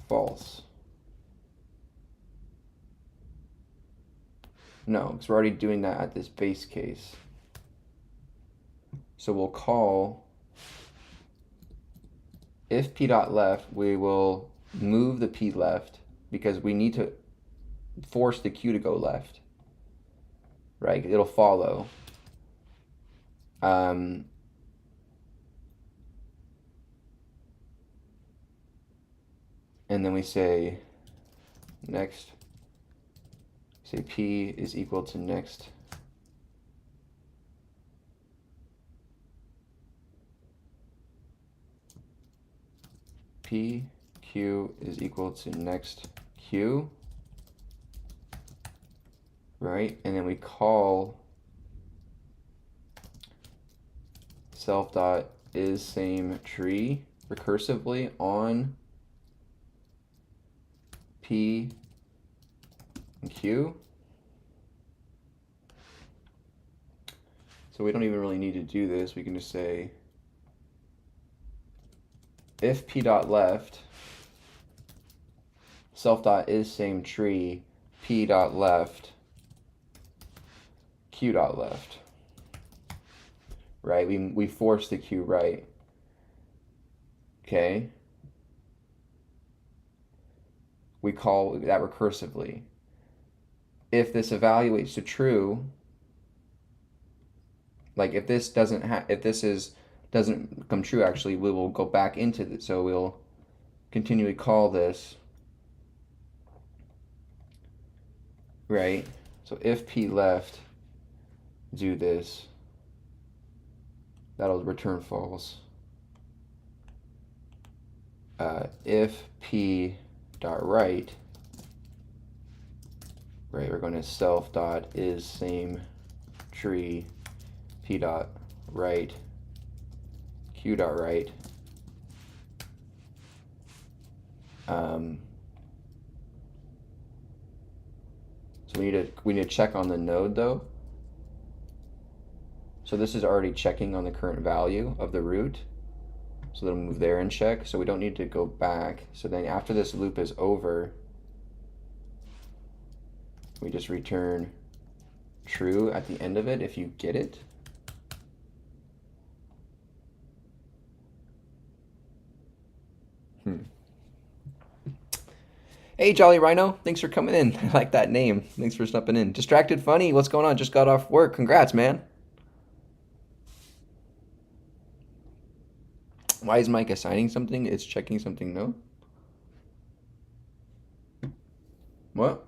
false. No, because we're already doing that at this base case. So we'll call if P dot left, we will move the P left because we need to force the Q to go left, right? It'll follow. And then we say next, say P is equal to next P Q is equal to next Q, right? And then we call self dot is same tree recursively on P and Q. So we don't even really need to do this. We can just say if P dot left, self dot is same tree, P dot left, Q dot left. Right? We force the Q right. Okay? We call that recursively. If this evaluates to true, like if this doesn't doesn't come true, actually, we will go back into it. So we'll continually call this, right? So if P left, do this, that'll return false. If P dot right, right, we're going to self dot is same tree, P dot right, Q dot right. So we need to check on the node though. So this is already checking on the current value of the root. So it'll move there and check. So we don't need to go back. So then after this loop is over, we just return true at the end of it if you get it. Hey, Jolly Rhino, thanks for coming in. I like that name. Thanks for stepping in. Distracted Funny, what's going on? Just got off work. Congrats, man. Why is Mike assigning something? It's checking something, no? What?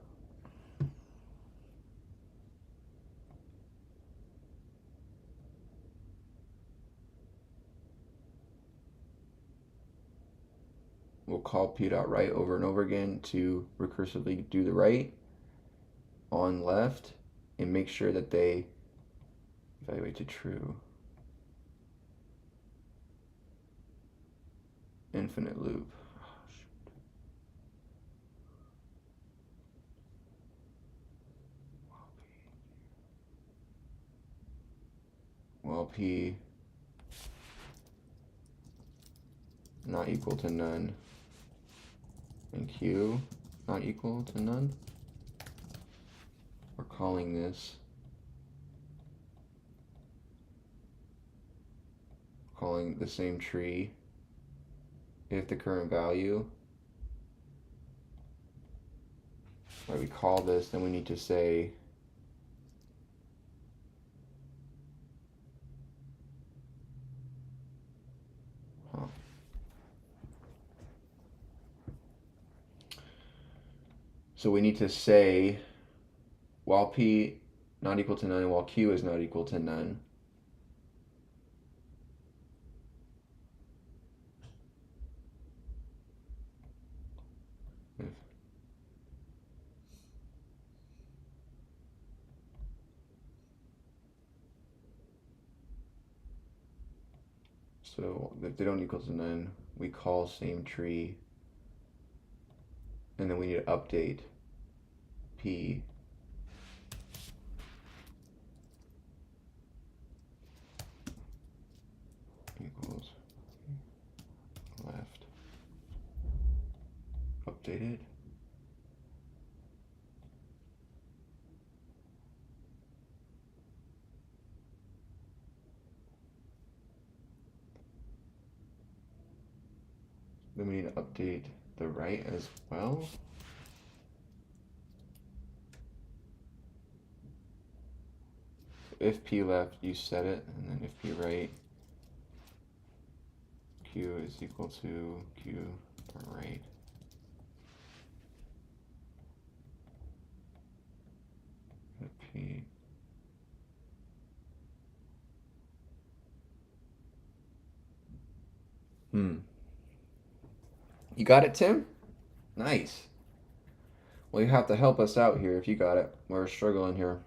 We'll call p.write over and over again to recursively do the write on left and make sure that they evaluate to true. Infinite loop. While p not equal to none and q not equal to none, we're calling this, calling the same tree if the current value, right, we call this, then we need to say so we need to say while p not equal to none and while q is not equal to none, so if they don't equal to none, we call same tree, and then we need to update p equals left updated. Then we need to update the right as well. If p left, you set it, and then if p right, q is equal to q right. P You got it, Tim? Nice. Well, you have to help us out here if you got it. We're struggling here.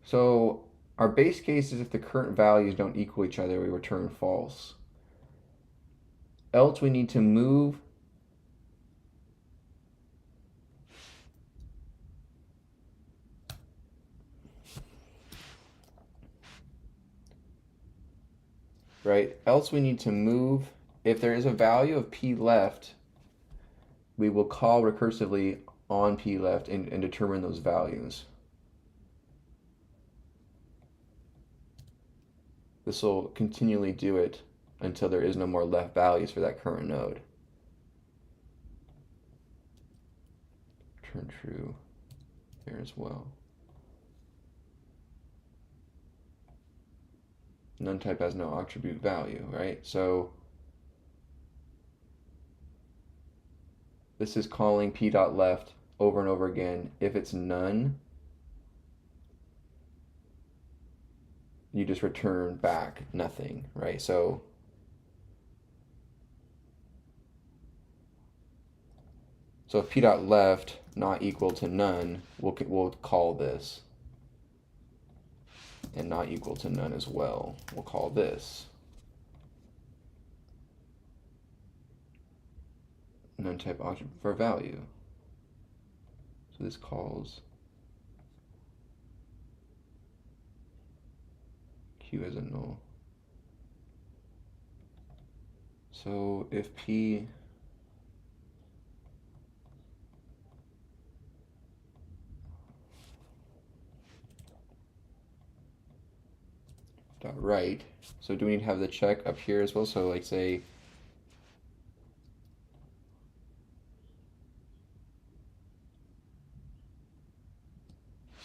So our base case is if the current values don't equal each other, we return false. Else we need to move right? Else we need to move, if there is a value of p left, we will call recursively on p left and determine those values. This will continually do it until there is no more left values for that current node. Return true here as well. None type has no attribute value, right? So this is calling p dot left over and over again. If it's none, you just return back nothing, right? So if p dot left not equal to none, we'll call this. And not equal to none as well, we'll call this. None type object for value. So this calls q as a null. So if p dot right, so do we need to have the check up here as well? So like say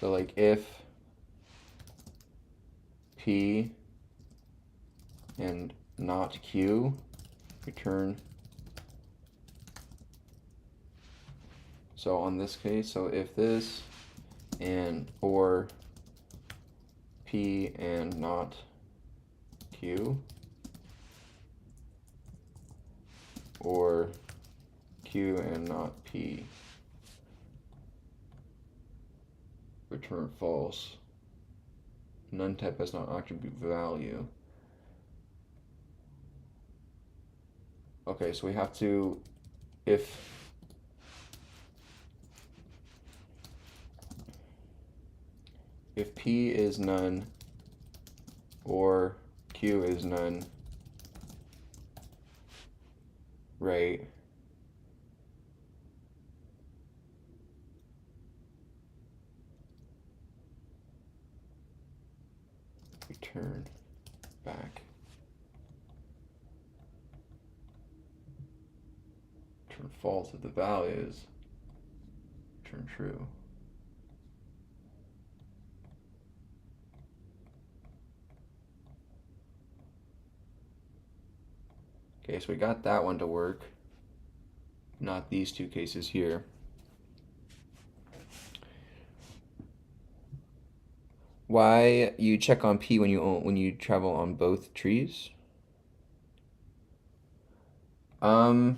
like if p and not q, return. So on this case, so if this and or p and not q, or q and not p, return false. None type has not attribute value. Okay, so we have to, if p is none or q is none, right? Return back. Return false if the values. Return true. Okay, so we got that one to work. Not these two cases here. Why you check on p when you travel on both trees? Well,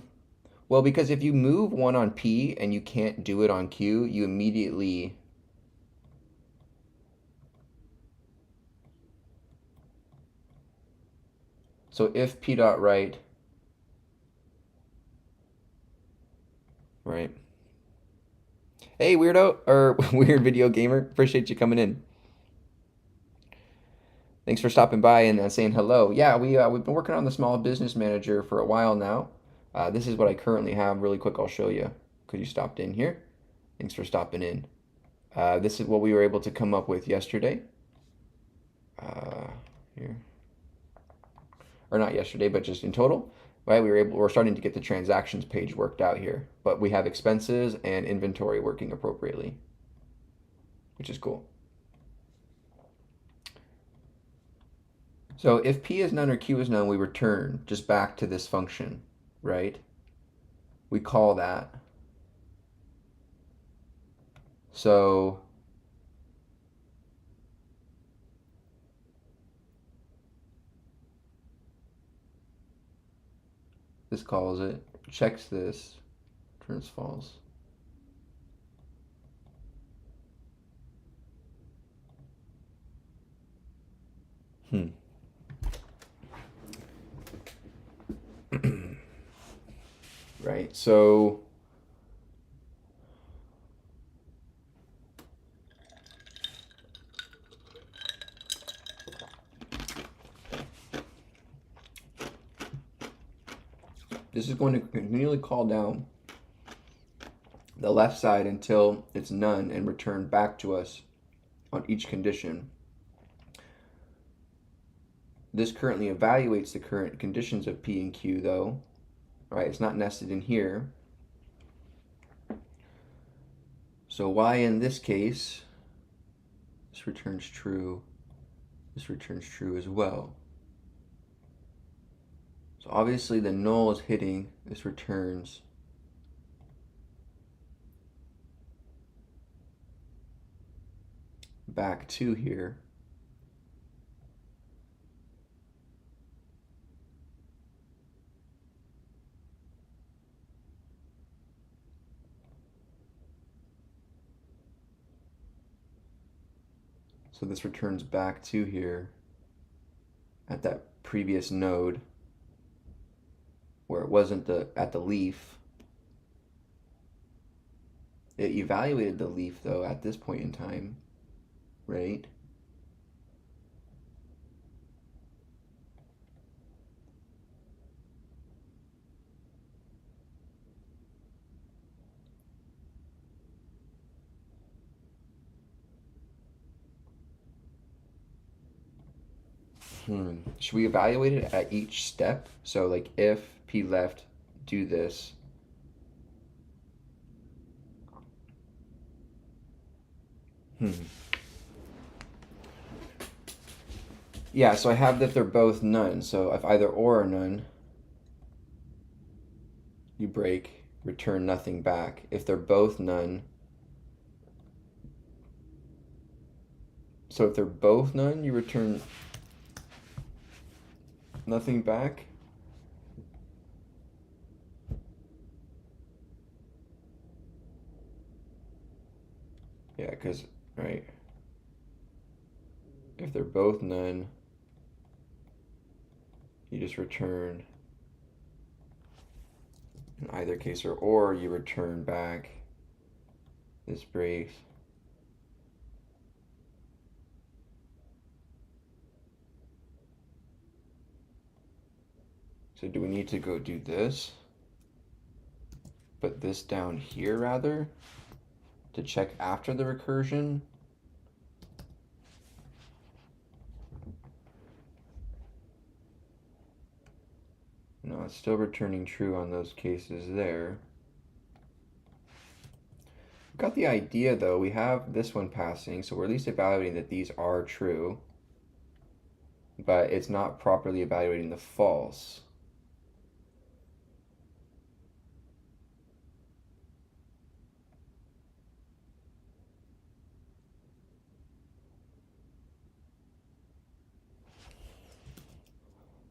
because if you move one on p and you can't do it on q, you immediately so if p dot right, right? Hey, weirdo or weird video gamer, appreciate you coming in. Thanks for stopping by and saying hello. Yeah, we've been working on the small business manager for a while now. This is what I currently have. Really quick, I'll show you. Could you stop in here? Thanks for stopping in. This is what we were able to come up with yesterday. Here, or not yesterday, but just in total. Right, we're starting to get the transactions page worked out here, but we have expenses and inventory working appropriately, which is cool. So if p is none or q is none, we return just back to this function, right? We call that. So this calls it, checks this, returns false. Right, so this is going to continually call down the left side until it's none and return back to us on each condition. This currently evaluates the current conditions of P and Q though, right? It's not nested in here. So why in this case, this returns true, this returns true as well. So obviously the null is hitting, this returns back to here. So this returns back to here at that previous node where it wasn't at the leaf. It evaluated the leaf though at this point in time, right? Should we evaluate it at each step? So like if P left, do this. Yeah, so I have that they're both none. So if either or are none, you break, return nothing back. If they're both none, so if they're both none, you return nothing back. Yeah, because, right, if they're both none, you just return in either case, or you return back this breaks. So do we need to go do this? Put this down here rather to check after the recursion? No, it's still returning true on those cases there. We've got the idea though, we have this one passing, so we're at least evaluating that these are true, but it's not properly evaluating the false.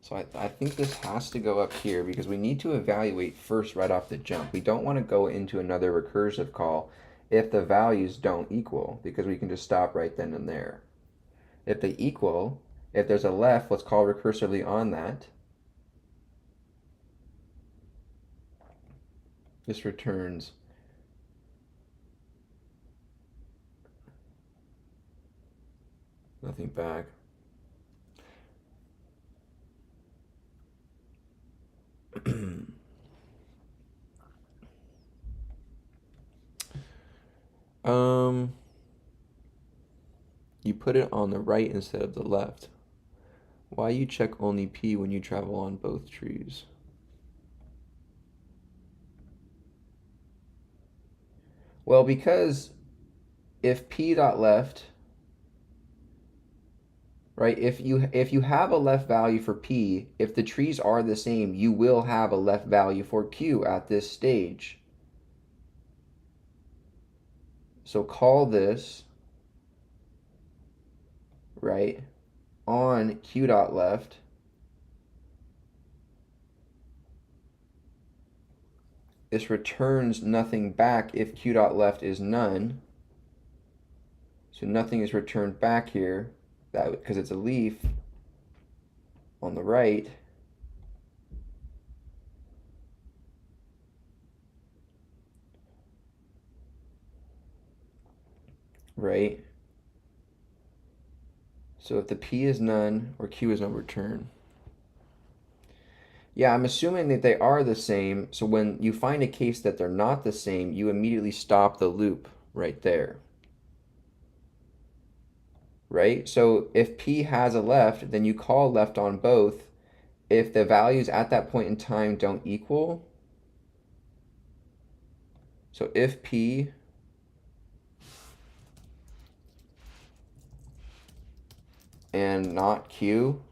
So I think this has to go up here because we need to evaluate first right off the jump. We don't want to go into another recursive call if the values don't equal, because we can just stop right then and there. If they equal, if there's a left, let's call recursively on that. This returns nothing back. You put it on the right instead of the left. Why you check only P when you travel on both trees? Well, because if P dot left, right, if you have a left value for P, if the trees are the same, you will have a left value for Q at this stage. So call this, right, on Q dot left. this returns nothing back if q dot left is none. So nothing is returned back here, that because it's a leaf on the right. Right? So if the p is none or q is no return. Yeah, I'm assuming that they are the same. So when you find a case that they're not the same, you immediately stop the loop right there. Right? So if p has a left, then you call left on both. If the values at that point in time don't equal, so if p and not q,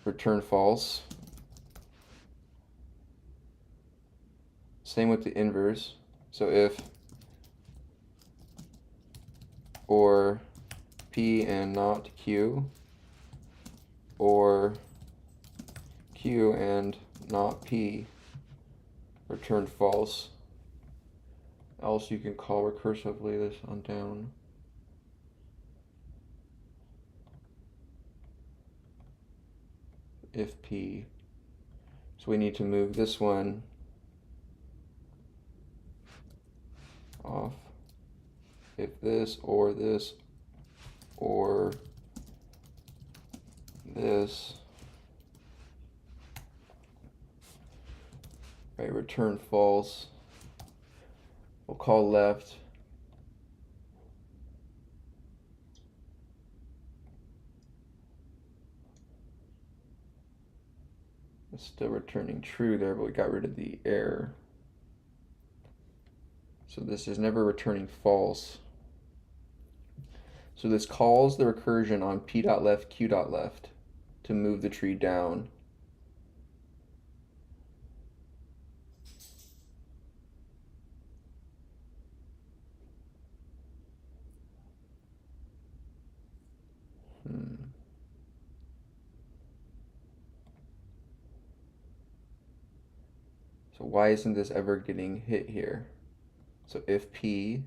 return false. Same with the inverse. So if or p and not q, or q and not p, return false. Else you can call recursively this on down. If p. So we need to move this one off. If this, or this, or this. Right, return false. We'll call left. It's still returning true there, but we got rid of the error. So this is never returning false. So this calls the recursion on p.left, q.left to move the tree down. So why isn't this ever getting hit here? So if p,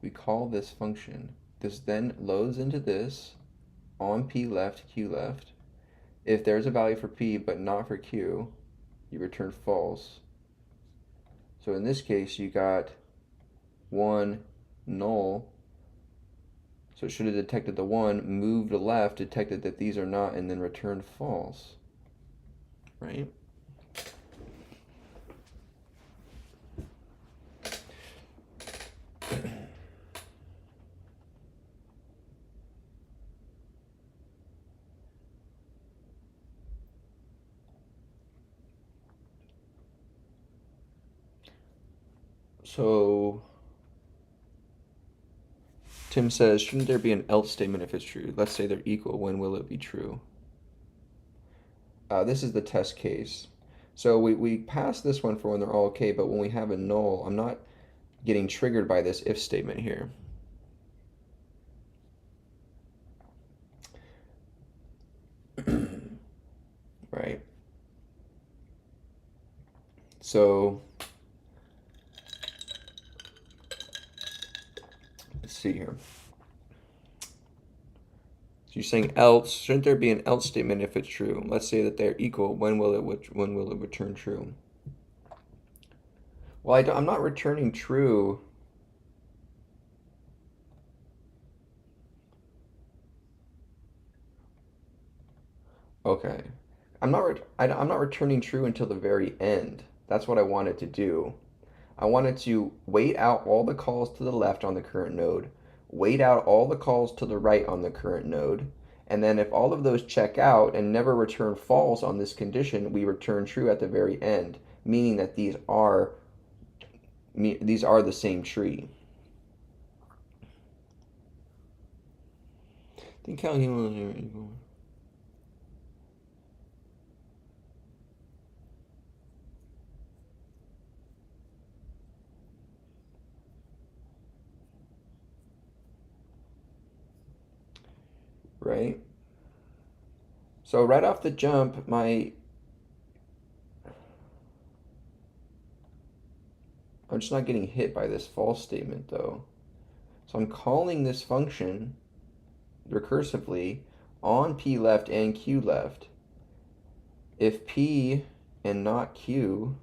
we call this function. This then loads into this on p left, q left. If there's a value for p but not for q, you return false. So in this case, you got 1 null. So it should have detected the 1, moved left, detected that these are not, and then returned false. Right? So Tim says, shouldn't there be an else statement if it's true? Let's say they're equal. When will it be true? This is the test case. So we pass this one for when they're all okay, but when we have a null, I'm not getting triggered by this if statement here. Right? So let's see here. So you're saying else, shouldn't there be an else statement if it's true? Let's say that they're equal. When will it return true? Well, I'm not returning true. Okay. I'm not returning true until the very end. That's what I wanted to do. I wanted to wait out all the calls to the left on the current node, wait out all the calls to the right on the current node, and then if all of those check out and never return false on this condition, we return true at the very end, meaning that these are the same tree. Think how he was here equal. Right? So right off the jump, my I'm just not getting hit by this false statement though. So I'm calling this function recursively on P left and Q left. If P and not Q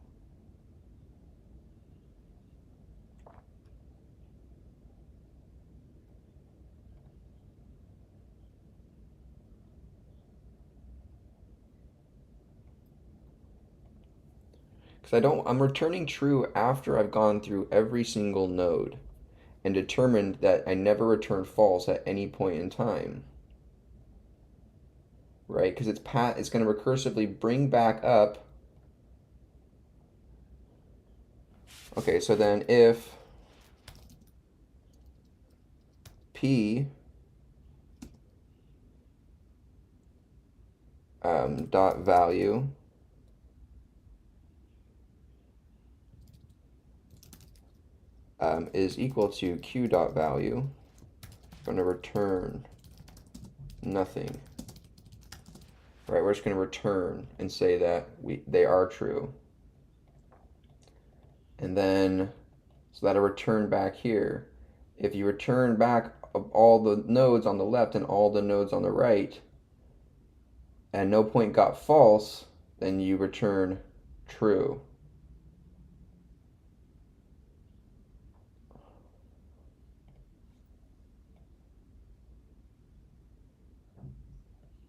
because I'm returning true after I've gone through every single node and determined that I never return false at any point in time, right? Because it's going to recursively bring back up. Okay, so then if P dot value is equal to Q dot value, I'm going to return nothing. Right, we're just going to return and say that they are true. And then, so that'll return back here. If you return back all the nodes on the left and all the nodes on the right, and no point got false, then you return true.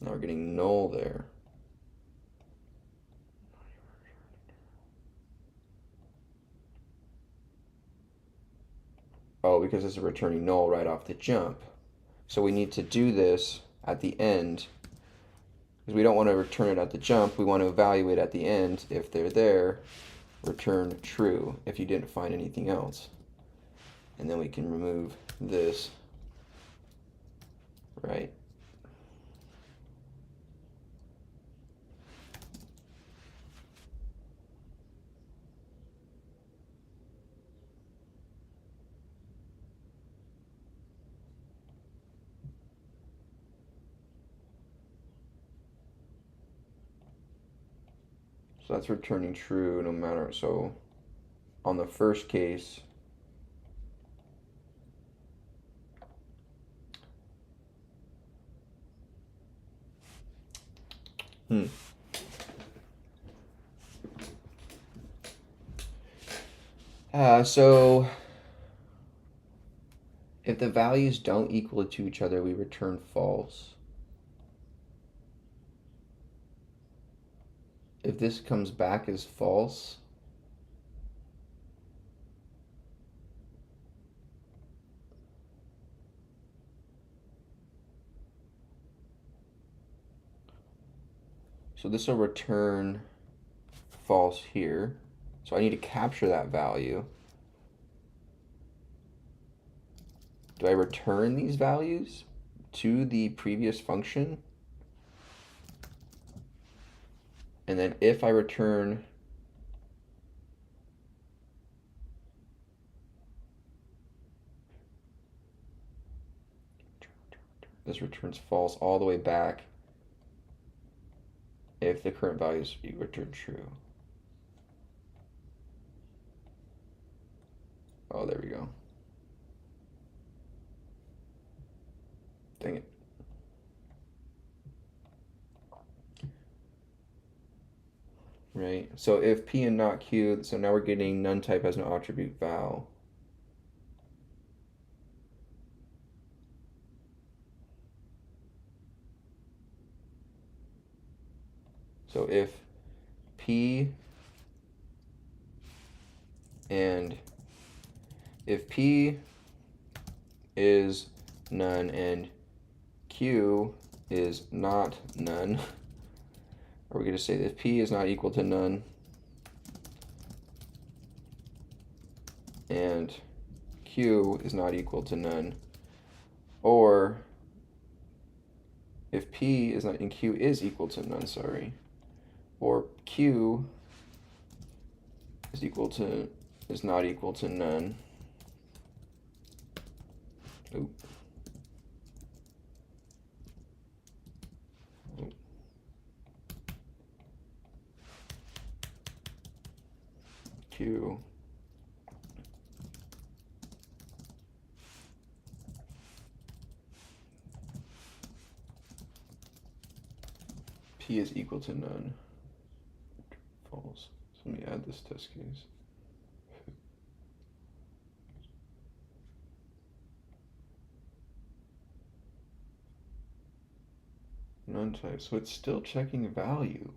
Now we're getting null there. Oh, because it's returning null right off the jump. So we need to do this at the end, because we don't want to return it at the jump. We want to evaluate at the end. If they're there, return true if you didn't find anything else. And then we can remove this, right? So that's returning true no matter, so on the first case, so if the values don't equal to each other, we return false. If this comes back as false, so this will return false here. So I need to capture that value. Do I return these values to the previous function? And then if I return this returns false all the way back if the current values return true. Oh, there we go. Dang it. Right, so if P and not Q, so now we're getting none type as an attribute val. So if P is none and Q is not none, are we going to say that if P is not equal to none and Q is not equal to none, or if P is not and Q is equal to none, sorry, or Q is not equal to none. Oop. Q p is equal to none. False. So let me add this test case. None type. So it's still checking value.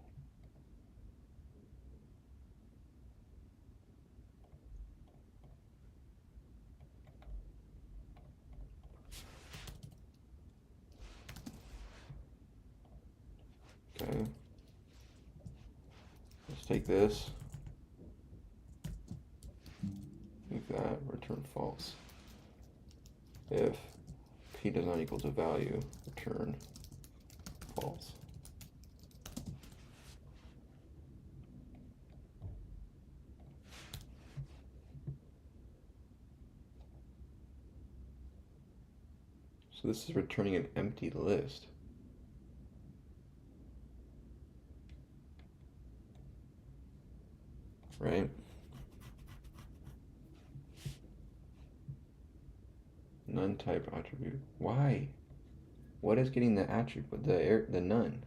Okay. Let's take this. Leave that. Return false. If p does not equal to value, return false. So this is returning an empty list. Right? None type attribute. Why? What is getting the attribute, the none?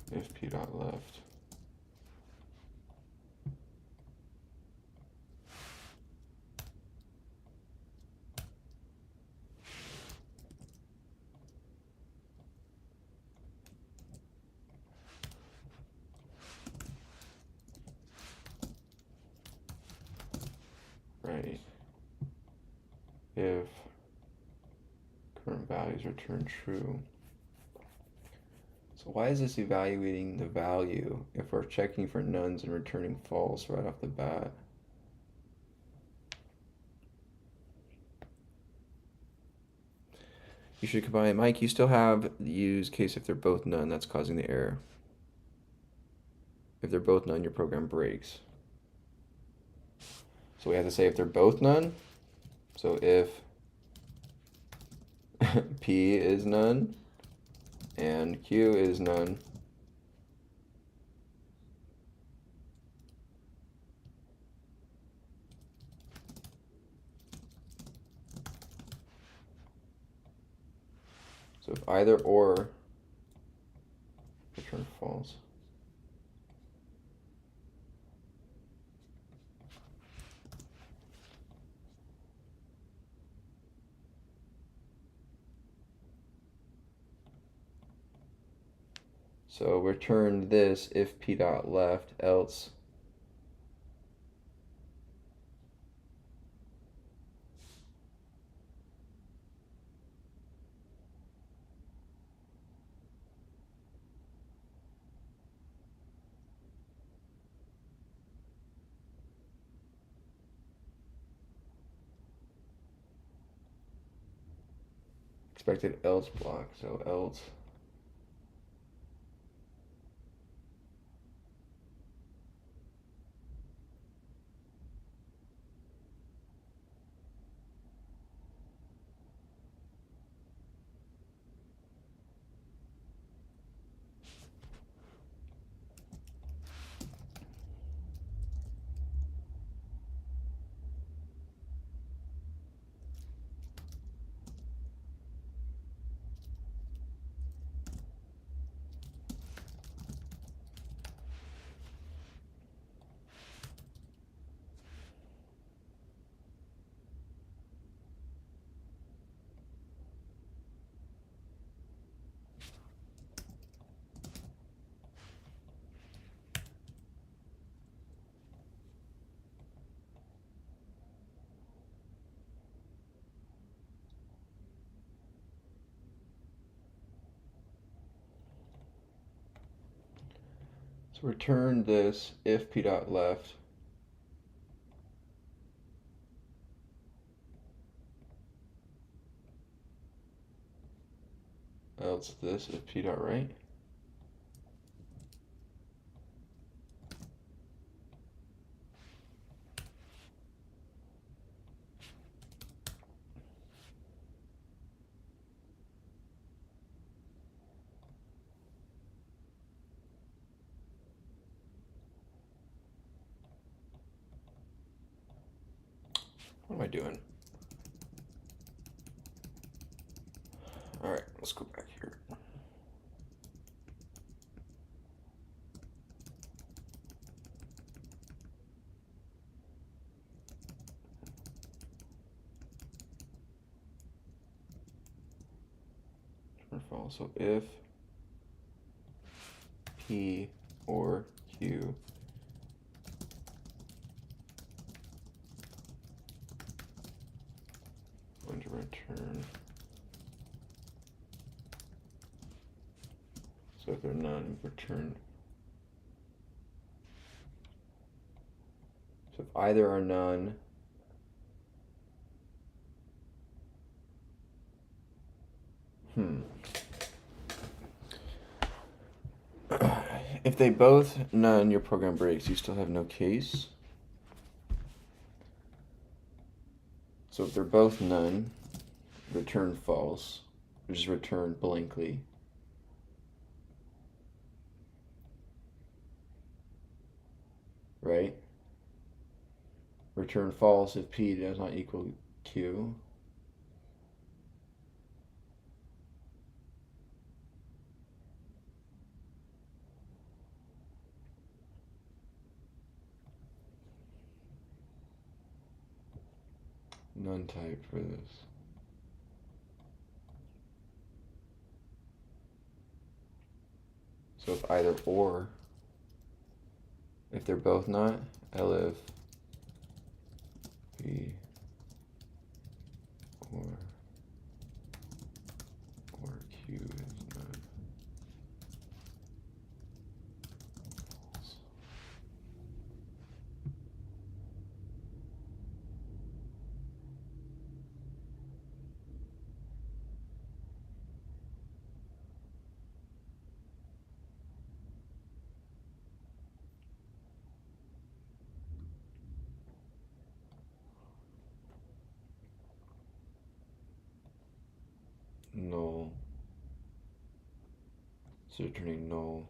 If p dot left. Right. If current values return true. So why is this evaluating the value if we're checking for nuns and returning false right off the bat? You should combine. Mike, you still have the use case if they're both none. That's causing the error. If they're both none, your program breaks. So we have to say if they're both none. So if p is none and q is none, so if either or, return false. So return this if p dot left, else expected else block. So else so return this if p dot left, else this if p dot right. What am I doing? All right, let's go back here. True or false. So if P or Q going to return. So if they're none, return. So if either are none, if they both none, your program breaks. You still have no case. So if they're both none, return false, or just return blankly. Right? Return false if P does not equal Q. None type for this. So if either or, if they're both not, elif P or Q is not false. Null. So returning null.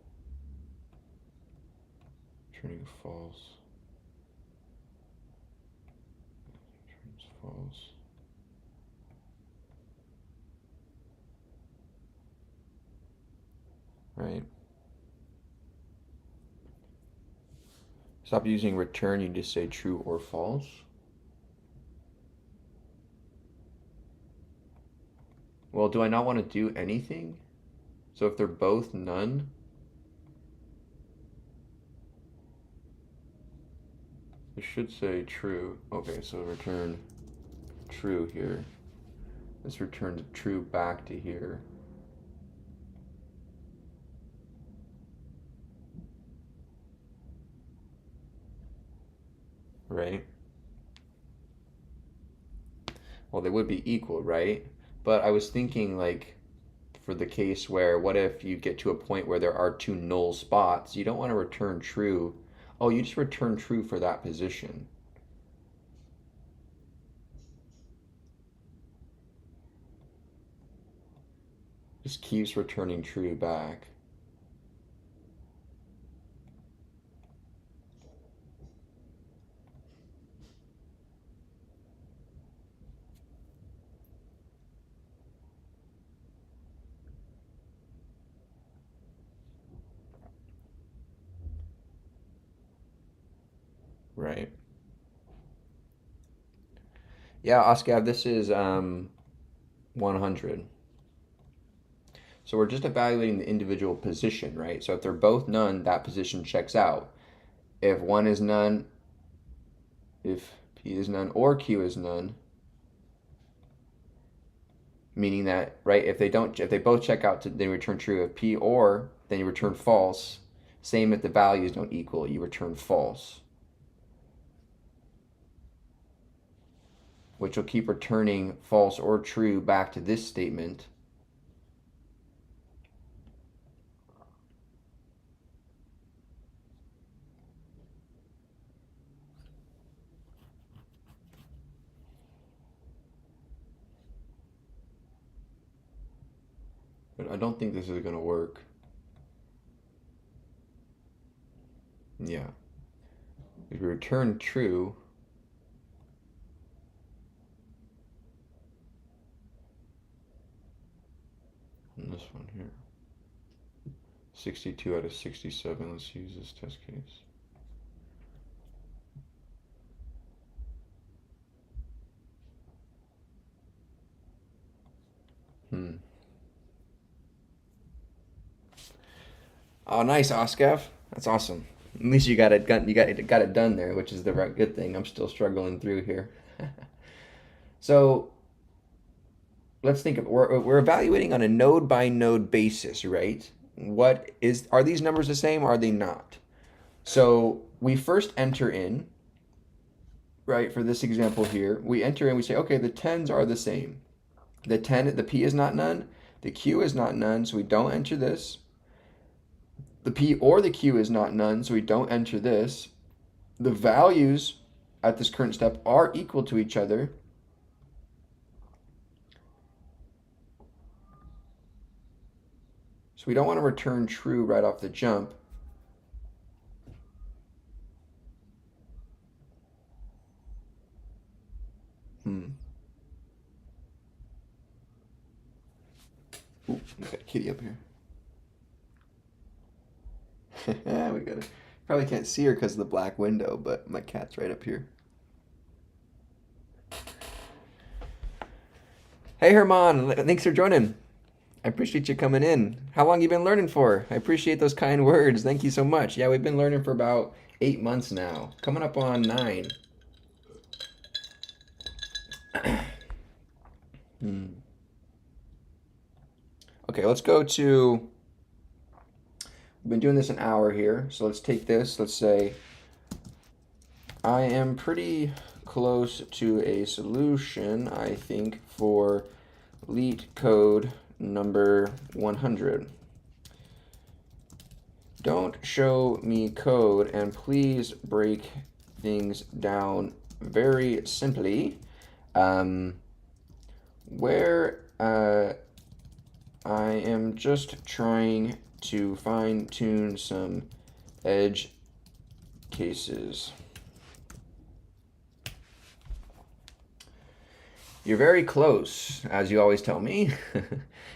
Returning false. Returns false. Right. Stop using return, you just say true or false. Well, do I not want to do anything? So if they're both none, it should say true. Okay, so return true here. This returns true back to here. Right? Well, they would be equal, right? But I was thinking, like, for the case where, what if you get to a point where there are two null spots? You don't want to return true. Oh, you just return true for that position. Just keeps returning true back. Right. Yeah, Oscar, this is 100. So we're just evaluating the individual position, right? So if they're both none, that position checks out. If one is none, if P is none or Q is none, meaning that, right, if they both check out, then return true. If P or, then you return false. Same if the values don't equal, you return false. Which will keep returning false or true back to this statement. But I don't think this is gonna work. Yeah. If we return true, in this one here, 62 out of 67, let's use this test case. Oh, nice, Oscar. That's awesome. At least you got it done. You got it done there, which is the right good thing. I'm still struggling through here. So let's think of we're evaluating on a node by node basis, right? What is are these numbers the same? Or are they not? So we first enter in, right? For this example here, we enter in. We say, okay, the tens are the same. The p is not none. The q is not none. So we don't enter this. The p or the q is not none, so we don't enter this. The values at this current step are equal to each other. So we don't want to return true right off the jump. Ooh, we got a kitty up here. We got it. Probably can't see her because of the black window, but my cat's right up here. Hey Herman, thanks for joining. I appreciate you coming in. How long you been learning for? I appreciate those kind words. Thank you so much. Yeah, we've been learning for about 8 months now. Coming up on 9. Okay, let's go to, we've been doing this an hour here, so let's take this. Let's say, I am pretty close to a solution, I think, for Leet code number 100. Don't show me code, and please break things down very simply. Where I am just trying to fine-tune some edge cases. You're very close, as you always tell me.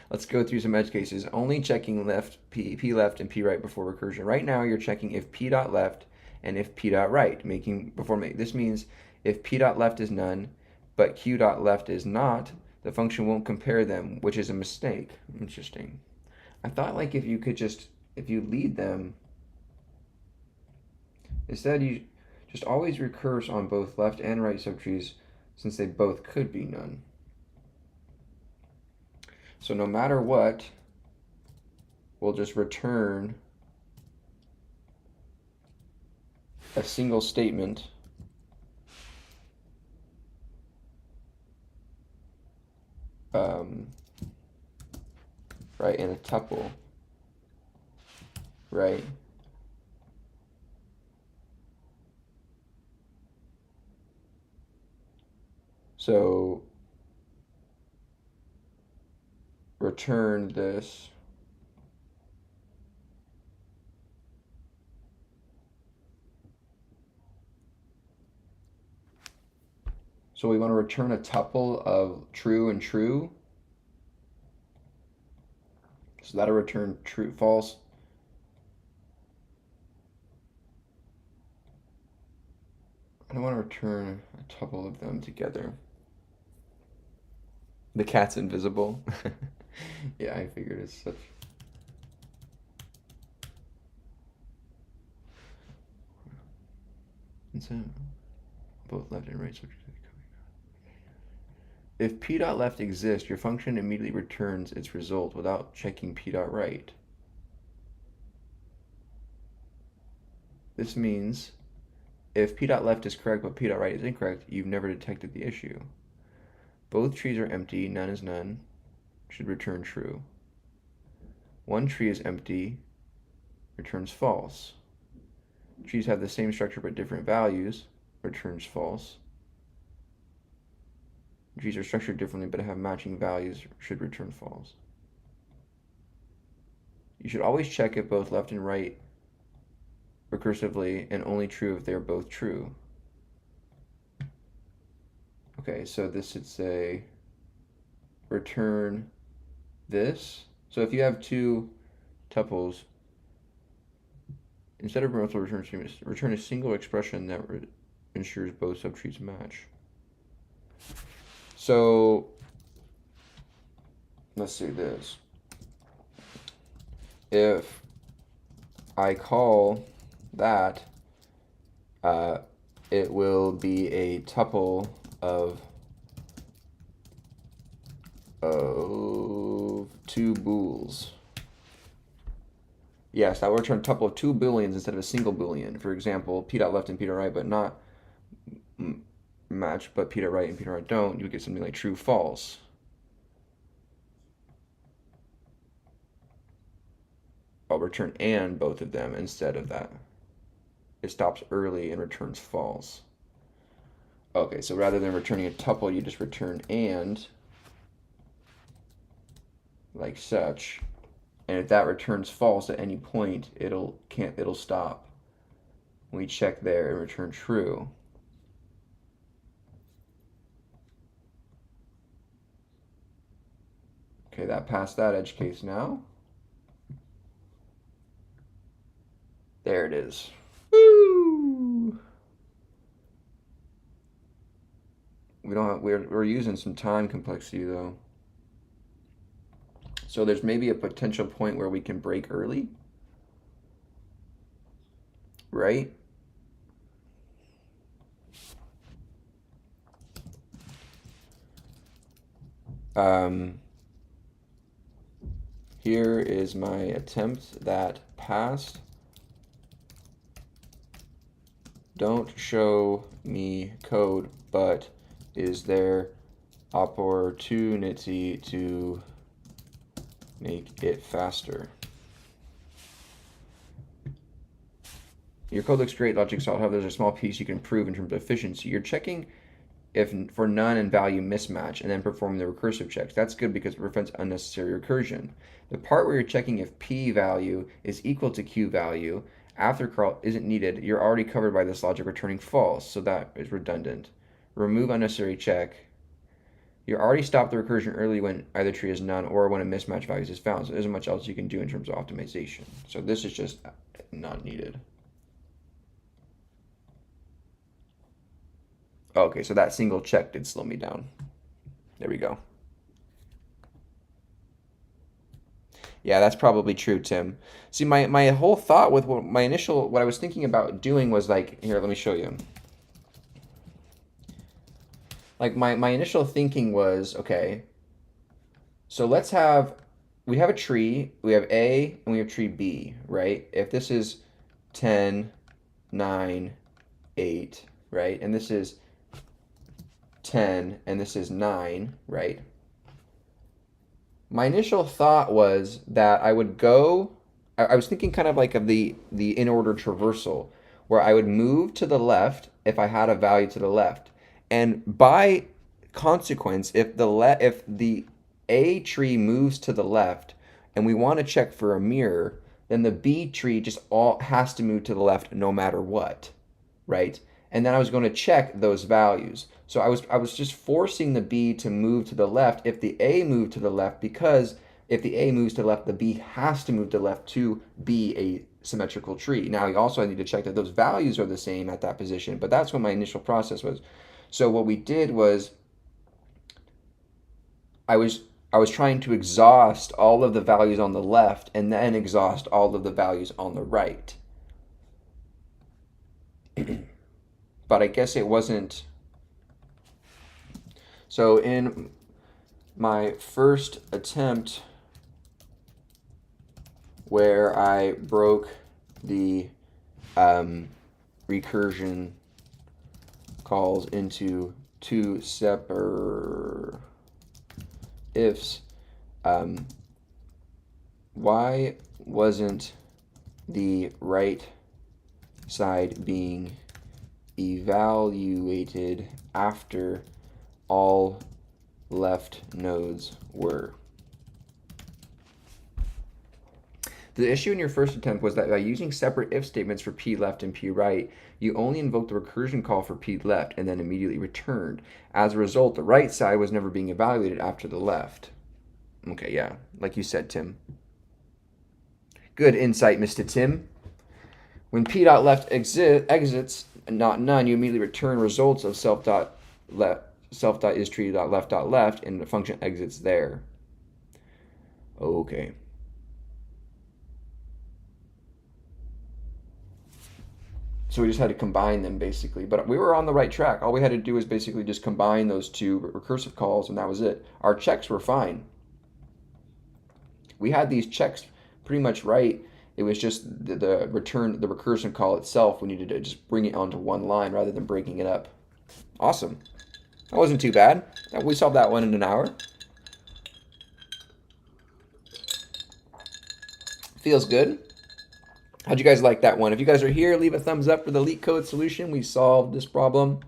Let's go through some edge cases. Only checking left, p left, and p right before recursion. Right now, you're checking if p dot left and if p dot right. This means if p dot left is none, but q dot left is not, the function won't compare them, which is a mistake. Interesting. I thought like if you lead them, instead you just always recurse on both left and right subtrees, since they both could be none. So no matter what, we'll just return a single statement right, in a tuple, right? So return this. So we want to return a tuple of true and true. So that'll return true, false. I don't want to return a tuple of them together. The cat's invisible. Yeah, I figured it's such. And so both left and right subjects. If p dot left exists, your function immediately returns its result without checking p dot right. This means if p dot left is correct but p dot right is incorrect, you've never detected the issue. Both trees are empty, none is none, should return true. One tree is empty, returns false. Trees have the same structure but different values, returns false. Trees are structured differently but have matching values, should return false. You should always check if both left and right recursively, and only true if they're both true. Okay, so this should say return this. So if you have two tuples, instead of multiple return a single expression that ensures both subtrees match. So let's see this. If I call that, it will be a tuple of two bools. Yes, that will return a tuple of two booleans instead of a single boolean. For example, p dot left and p dot right, but not match, but p dot right and p dot right don't. You would get something like true, false. I'll return and both of them instead of that. It stops early and returns false. Okay, so rather than returning a tuple, you just return and, like such. And if that returns false at any point, it'll stop. We check there and return true. Okay, that passed that edge case now. There it is. Woo! We're using some time complexity though. So there's maybe a potential point where we can break early, right? Here is my attempt that passed. Don't show me code, but is there opportunity to make it faster? Your code looks great, logic solid. However, there's a small piece you can improve in terms of efficiency. You're checking if for none and value mismatch and then performing the recursive checks. That's good because it prevents unnecessary recursion. The part where you're checking if p value is equal to q value after call isn't needed, you're already covered by this logic returning false, so that is redundant. Remove unnecessary check. You already stopped the recursion early when either tree is none or when a mismatch values is found, so there isn't much else you can do in terms of optimization. So this is just not needed. Okay, so that single check did slow me down. There we go. Yeah, that's probably true, Tim. See, my whole thought with what I was thinking about doing was like, here, let me show you. Like my initial thinking was, okay, so we have a tree, we have A and we have tree B, right? If this is 10, 9, 8, right? And this is 10 and this is 9, right? My initial thought was that I would go, I was thinking kind of like of the in order traversal, where I would move to the left if I had a value to the left. And by consequence, if the A tree moves to the left and we want to check for a mirror, then the B tree just all has to move to the left no matter what, right? And then I was going to check those values. So I was just forcing the B to move to the left if the A moved to the left, because if the A moves to the left, the B has to move to the left to be a symmetrical tree. Now, you also need to check that those values are the same at that position, but that's what my initial process was. So what we did was I was trying to exhaust all of the values on the left and then exhaust all of the values on the right. But I guess it wasn't. So in my first attempt where I broke the recursion calls into two separate ifs, why wasn't the right side being evaluated after all left nodes were? The issue in your first attempt was that by using separate if statements for p left and p right, you only invoked the recursion call for p left and then immediately returned. As a result, the right side was never being evaluated after the left. Okay, yeah, like you said, Tim. Good insight, Mr. Tim. When p.left exits, not none, you immediately return results of self.isTree.left.left, and the function exits there. Okay. So we just had to combine them basically, but we were on the right track. All we had to do was basically just combine those two recursive calls, and that was it. Our checks were fine. We had these checks pretty much right. It was just the recursion call itself. We needed to just bring it onto one line rather than breaking it up. Awesome. That wasn't too bad. We solved that one in an hour. Feels good. How'd you guys like that one? If you guys are here, leave a thumbs up for the Leet code solution. We solved this problem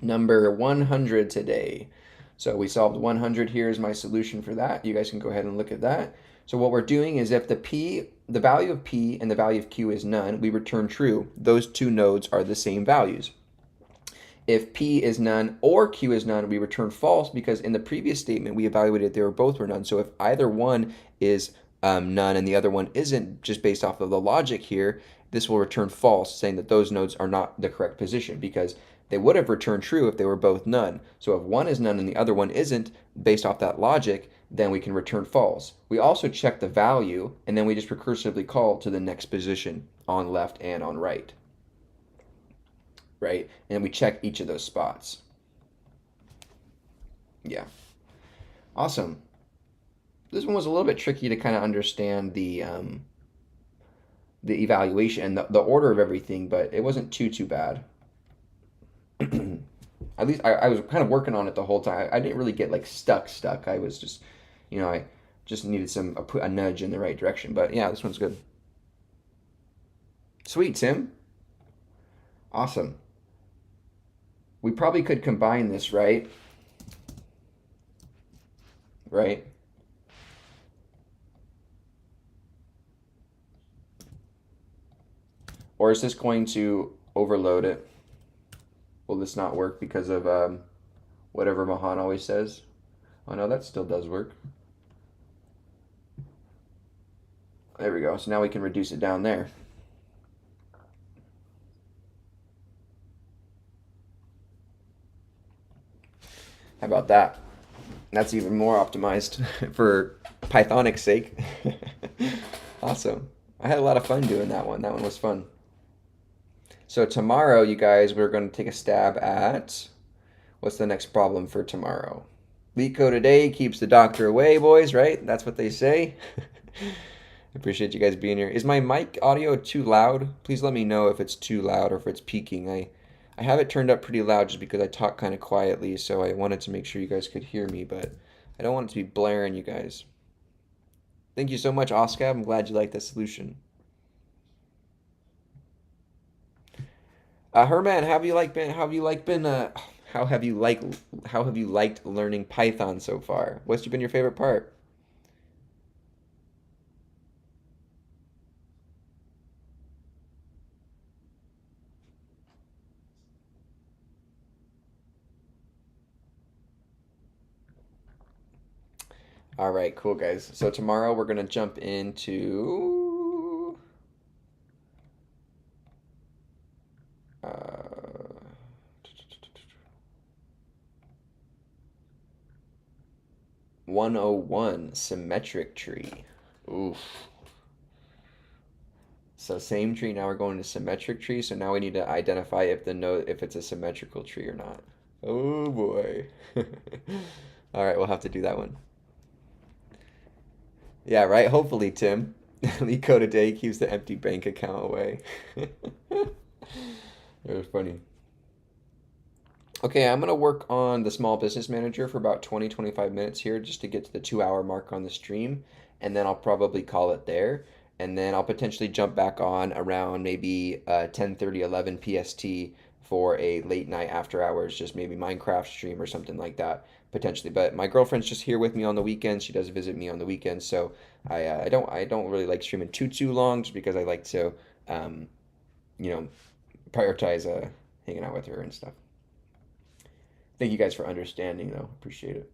number 100 today. So we solved 100. Here's my solution for that. You guys can go ahead and look at that. So what we're doing is if the value of P and the value of Q is none, we return true. Those two nodes are the same values. If P is none or Q is none, we return false because in the previous statement, we evaluated they were both were none. So if either one is none and the other one isn't, just based off of the logic here, this will return false, saying that those nodes are not the correct position because they would have returned true if they were both none. So if one is none and the other one isn't, based off that logic, then we can return false. We also check the value, and then we just recursively call to the next position on left and on right. Right? And we check each of those spots. Yeah. Awesome. This one was a little bit tricky to kind of understand the evaluation and the order of everything, but it wasn't too bad. At least I was kind of working on it the whole time. I didn't really get like stuck. I was just, I just needed a nudge in the right direction. But yeah, this one's good. Sweet, Tim. Awesome. We probably could combine this, right? Right? Or is this going to overload it? Will this not work because of whatever Mahan always says? Oh no, that still does work. There we go. So now we can reduce it down there. How about that? That's even more optimized for Pythonic's sake. Awesome. I had a lot of fun doing that one. That one was fun. So tomorrow, you guys, we're going to take a stab at what's the next problem for tomorrow. Leet code today keeps the doctor away, boys, right? That's what they say. Appreciate you guys being here. Is my mic audio too loud? Please let me know if it's too loud or if it's peaking. I have it turned up pretty loud just because I talk kind of quietly, so I wanted to make sure you guys could hear me, but I don't want it to be blaring you guys. Thank you so much, Oscar. I'm glad you liked the solution. Herman, how have you liked learning Python so far? What's been your favorite part? All right, cool guys. So tomorrow we're gonna jump into 101 symmetric tree. Oof. So same tree, now we're going to symmetric tree. So now we need to identify if it's a symmetrical tree or not. Oh boy. All right, we'll have to do that one. Yeah, right? Hopefully, Tim. Leet code today keeps the empty bank account away. It was funny. Okay, I'm going to work on the small business manager for about 20-25 minutes here just to get to the 2-hour mark on the stream. And then I'll probably call it there. And then I'll potentially jump back on around maybe 10:30, 11 PST for a late night after hours, just maybe Minecraft stream or something like that. potentially. But my girlfriend's just here with me on the weekends. She does visit me on the weekends, so I don't really like streaming too long, just because I like to um, you know prioritize hanging out with her and stuff. Thank you guys for understanding, though. Appreciate it.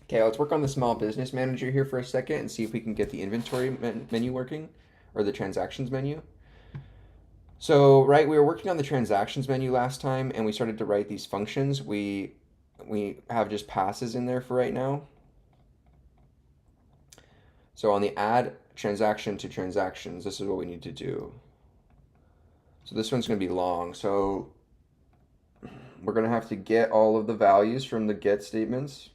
Okay, let's work on the small business manager here for a second and see if we can get the inventory menu working, or the transactions menu. So, right, we were working on the transactions menu last time, and we started to write these functions. We have just passes in there for right now. So on the add transaction to transactions, this is what we need to do. So this one's going to be long. So we're going to have to get all of the values from the get statements,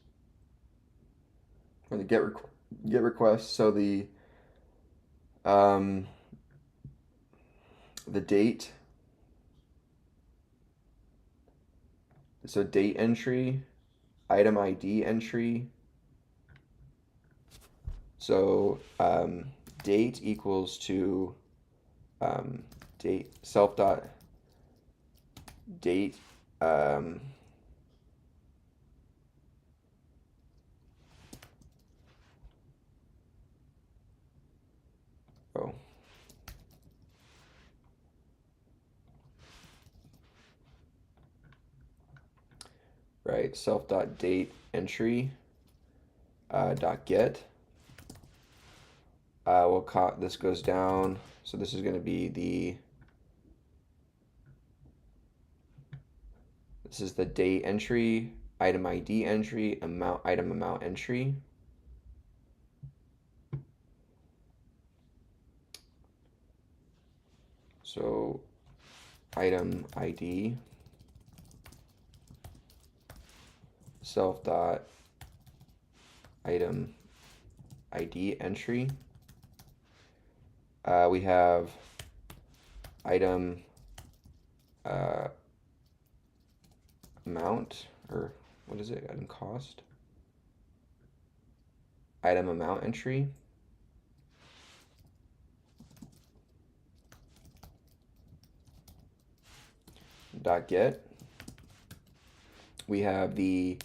or the get requests. So um, the date, so date entry, item ID entry. So date equals to date self dot date oh right, self dot date entry dot get. This goes down, so this is going to be this is the date entry, item ID entry, item amount entry. So item ID self dot item ID entry. We have item amount, or what is it? Item cost. Item amount entry. Dot get. We have the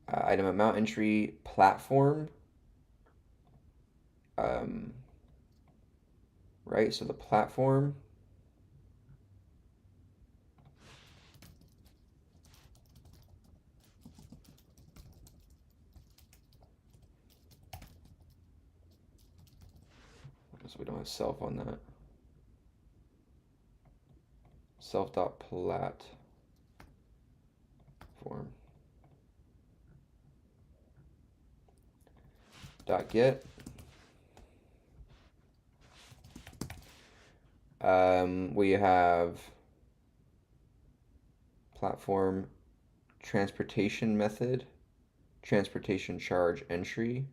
item amount entry platform. Right, so the platform so we don't have self on that. Self dot platform. Dot get. We have platform transportation method, transportation charge entry,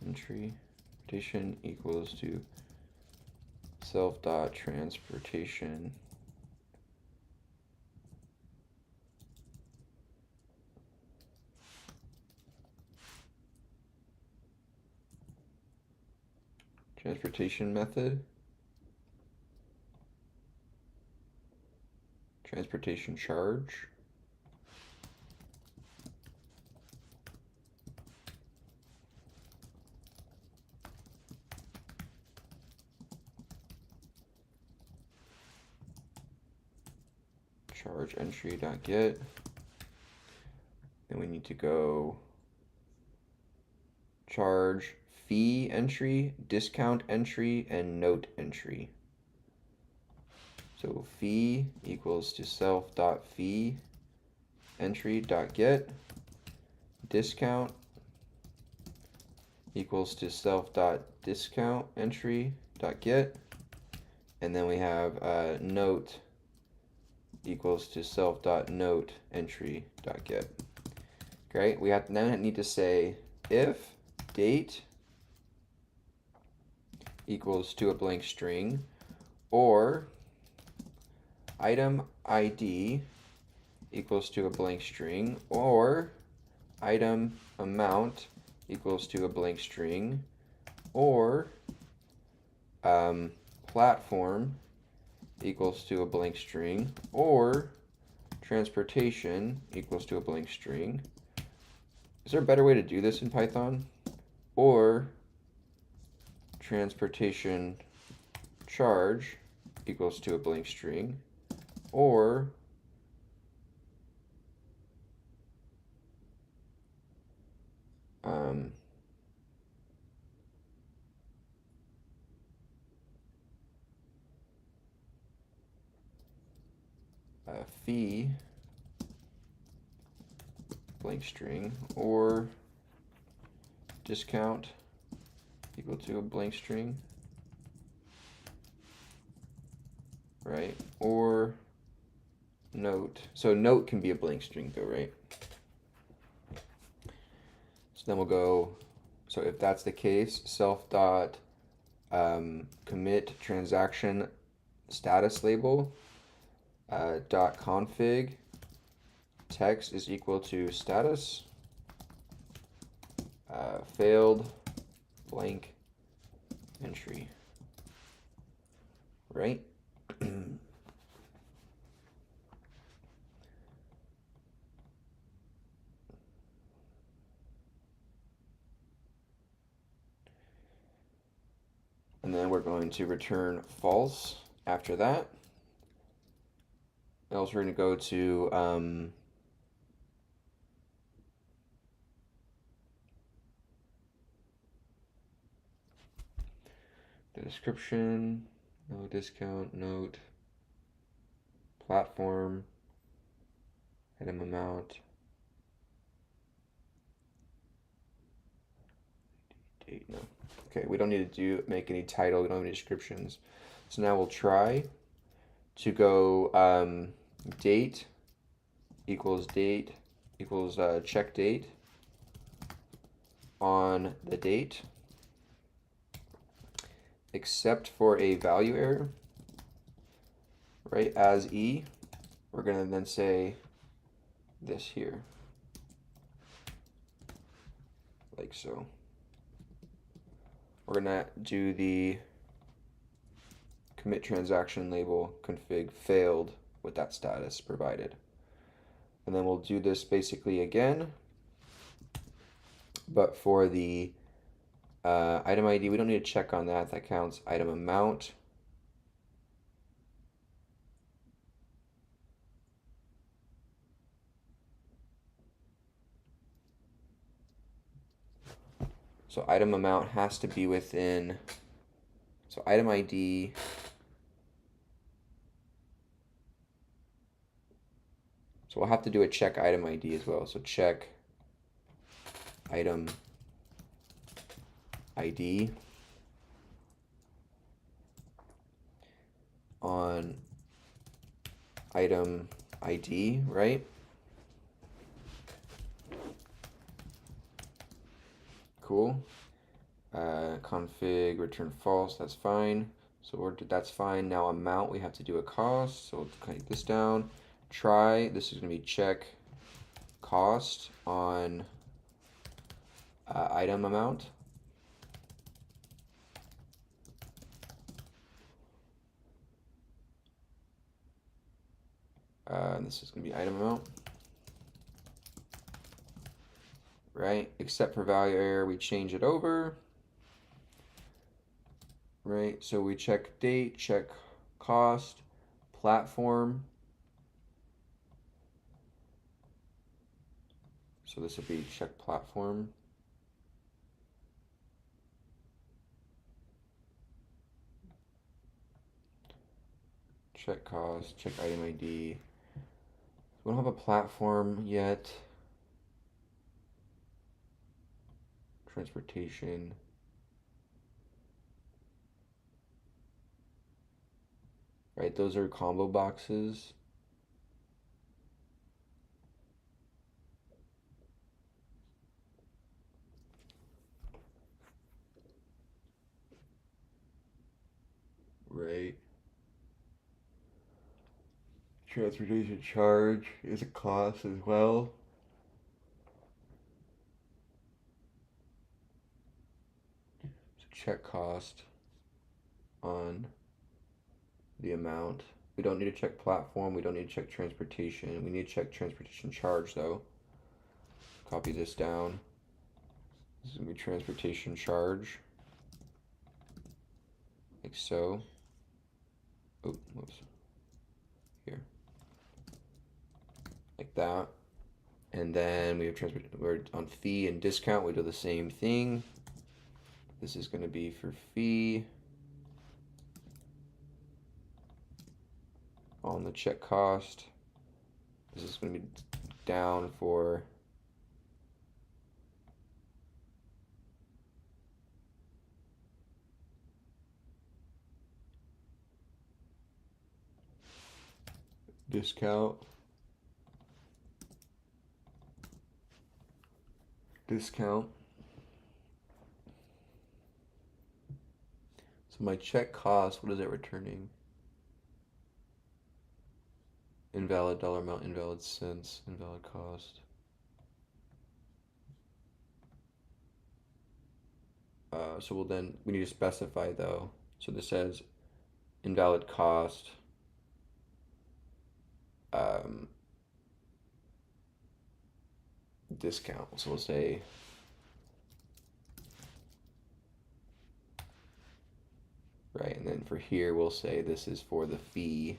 transportation equals to self dot transportation method, transportation charge, charge entry dot get. Then we need to go charge fee entry, discount entry, and note entry. So fee equals to self dot fee entry dot get. Discount equals to self dot discount entry dot get. And then we have note equals to self dot note entry dot get. Great. We have now need to say if date equals to a blank string, or item ID equals to a blank string, or item amount equals to a blank string, or platform equals to a blank string, or transportation equals to a blank string. Is there a better way to do this in Python? Or transportation charge equals to a blank string, or fee blank string, or discount equal to a blank string, right? Or note. So note can be a blank string though, right? So then we'll go, so if that's the case, self dot commit transaction status label dot config text is equal to status failed blank entry, right? And then we're going to return false after that. Else we're going to go to the description, no discount, note, platform, item amount, date, no. Okay, we don't need to make any title, we don't have any descriptions. So now we'll try to go date equals check date on the date, except for a value error, right? As E, we're going to then say this here, like so. We're going to do the commit transaction label config failed with that status provided. And then we'll do this basically again, but for the item ID, we don't need to check on that. That counts. Item amount. So item amount has to be within, so item ID, so we'll have to do a check item ID as well. So check item ID on item ID, right? Cool. Config return false, that's fine. So that's fine. Now amount, we have to do a cost. So we'll take this down. Try, this is going to be check cost on item amount. This is going to be item amount. Right, except for value error, we change it over. Right, so we check date, check cost, platform. So this would be check platform. Check cost, check item ID. We don't have a platform yet. Transportation. Right, those are combo boxes. Right. Transportation charge is a cost as well. So check cost. on the amount. We don't need to check platform. We don't need to check transportation. We need to check transportation charge though. Copy this down. This is gonna be transportation charge. Like so. Oh, whoops. Here. Like that. And then we have we're on fee and discount. We do the same thing. This is going to be for fee. On the check cost. This is going to be down for discount. Discount. So my check cost, what is it returning? Invalid dollar amount, invalid cents, invalid cost. So we need to specify though. So this says invalid cost. Discount. So we'll say right, and then for here we'll say this is for the fee,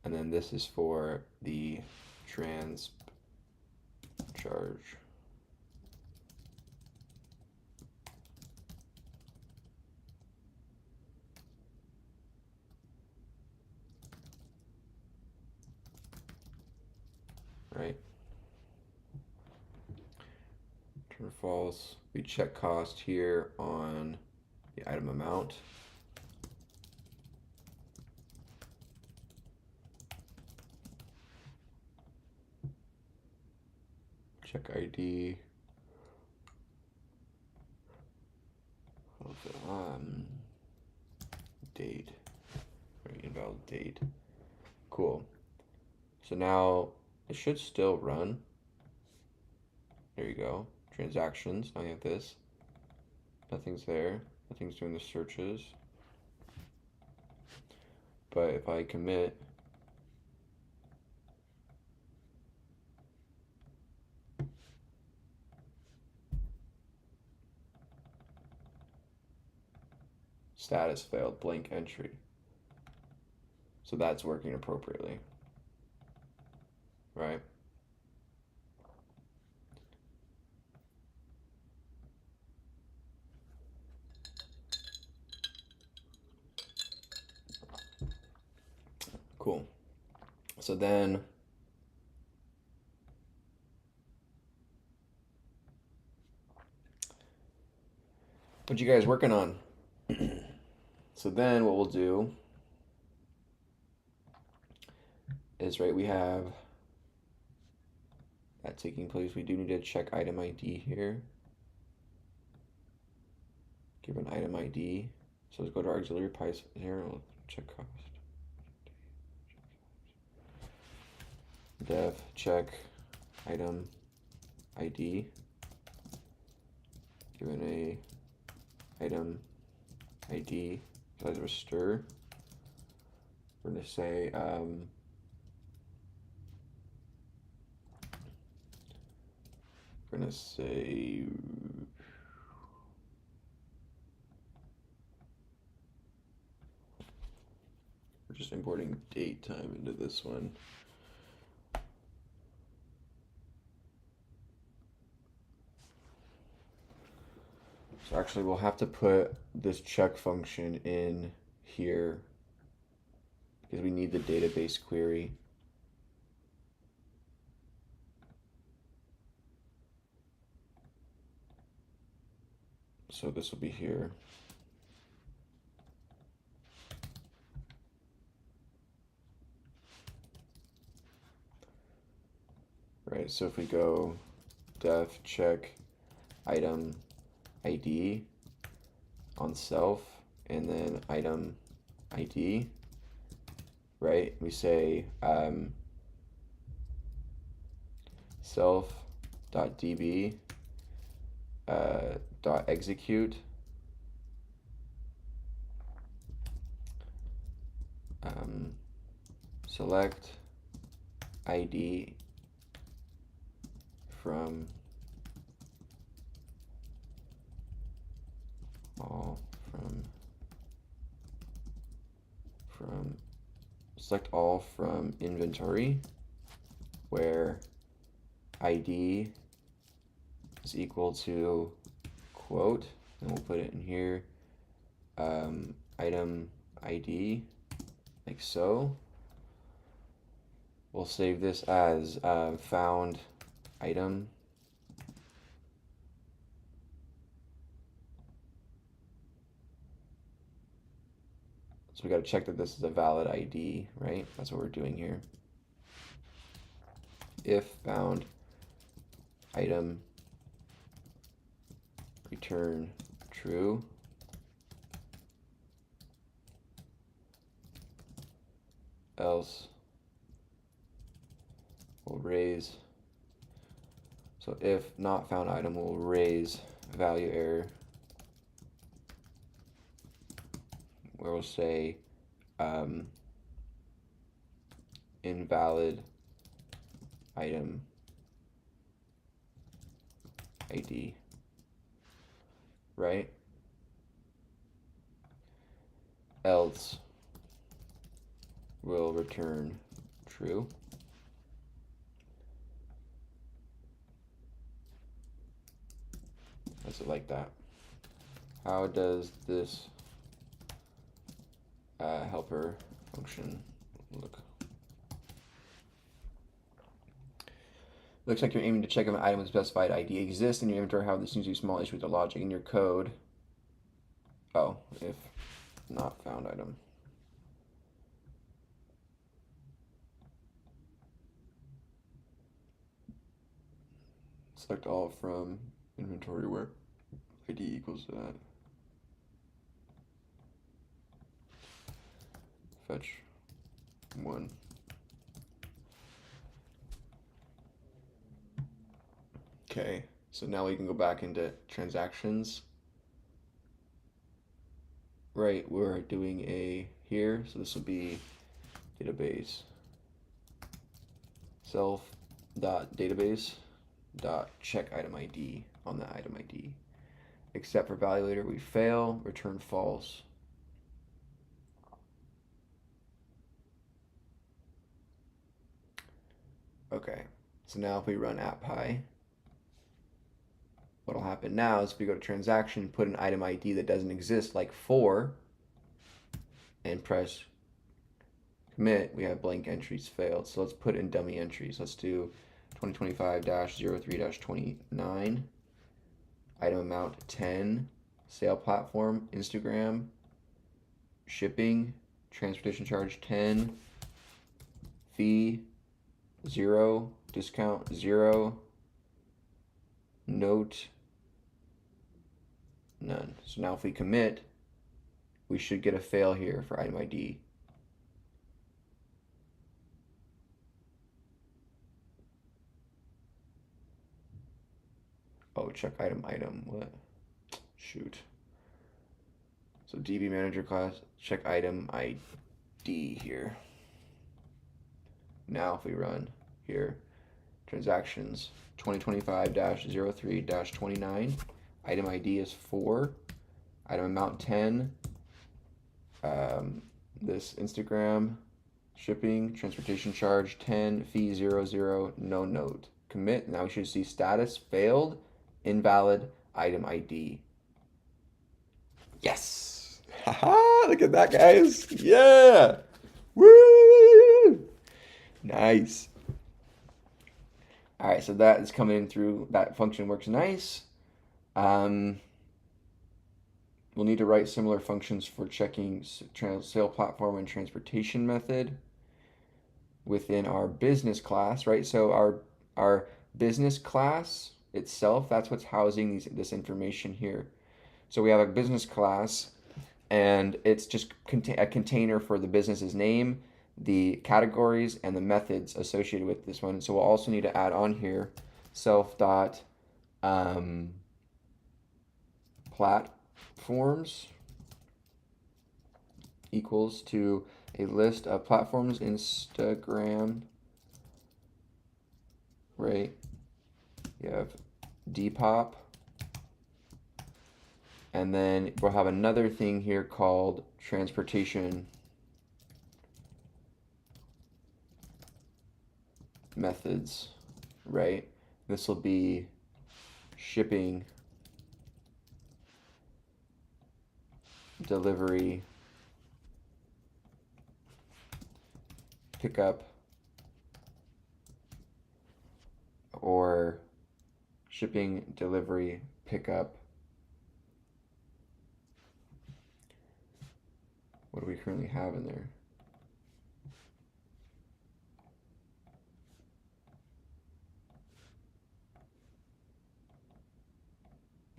and then this is for the trans charge. Right. True or false. We check cost here on the item amount. Check ID. Date. Right, invalid date. Cool. So now it should still run. There you go. Transactions. Now you have this. Nothing's there. Nothing's doing the searches. But if I commit, status failed, blank entry. So that's working appropriately, right? Cool. So then what you guys working on? So then what we'll do is, right, we have that taking place. We do need to check item ID here. Give an item ID. So let's go to our auxiliary price here and we'll check cost. Dev check item ID. Given a item ID size of a stir. We're going to say we're going to say we're just importing date time into this one. So actually we'll have to put this check function in here because we need the database query. So this will be here. Right, so if we go def check item ID on self and then item ID, right? We say self.db dot execute select ID from all from select all from inventory where ID is equal to quote, and we'll put it in here, item ID, like so. We'll save this as found item. So we got to check that this is a valid ID, right? That's what we're doing here. If found item return true, else we'll raise. So if not found item, we'll raise value error, where we'll say invalid item ID, right? Else will return true. That's it like that. How does this helper function look? Looks like you're aiming to check if an item with specified ID exists in your inventory. However, this seems to be a small issue with the logic in your code. Oh, if not found item. Select all from inventory where ID equals that. Fetch one. Okay, so now we can go back into transactions. Right, we're doing a here, so this will be database self.database.check item ID on that item ID. Except for evaluator, we fail, return false. Okay, so now if we run appy, what'll happen now is if we go to transaction, put an item ID that doesn't exist, like 4, and press commit, we have blank entries failed. So let's put in dummy entries. Let's do 2025-03-29, item amount 10, sale platform, Instagram, shipping, transportation charge 10, fee 0, discount 0, note none. So now if we commit, we should get a fail here for item ID. Oh, check item, what? Shoot. So DB manager class, check item ID here. Now if we run here, transactions 2025-03-29, item ID is 4, item amount 10, this Instagram, shipping, transportation charge 10, fee 00, no note. Commit, now we should see status failed, invalid item ID. Yes! Haha, look at that, guys. Yeah! Woo! Nice. All right, so that is coming in through, that function works nice. We'll need to write similar functions for checking sale platform and transportation method within our business class, right? So our business class itself, that's what's housing this information here. So we have a business class, and it's just a container for the business's name, the categories, and the methods associated with this one. So we'll also need to add on here self dot platforms equals to a list of platforms, Instagram, right? You have Depop, and then we'll have another thing here called transportation methods, right? This will be shipping, delivery, pickup, or shipping, delivery, pickup. What do we currently have in there?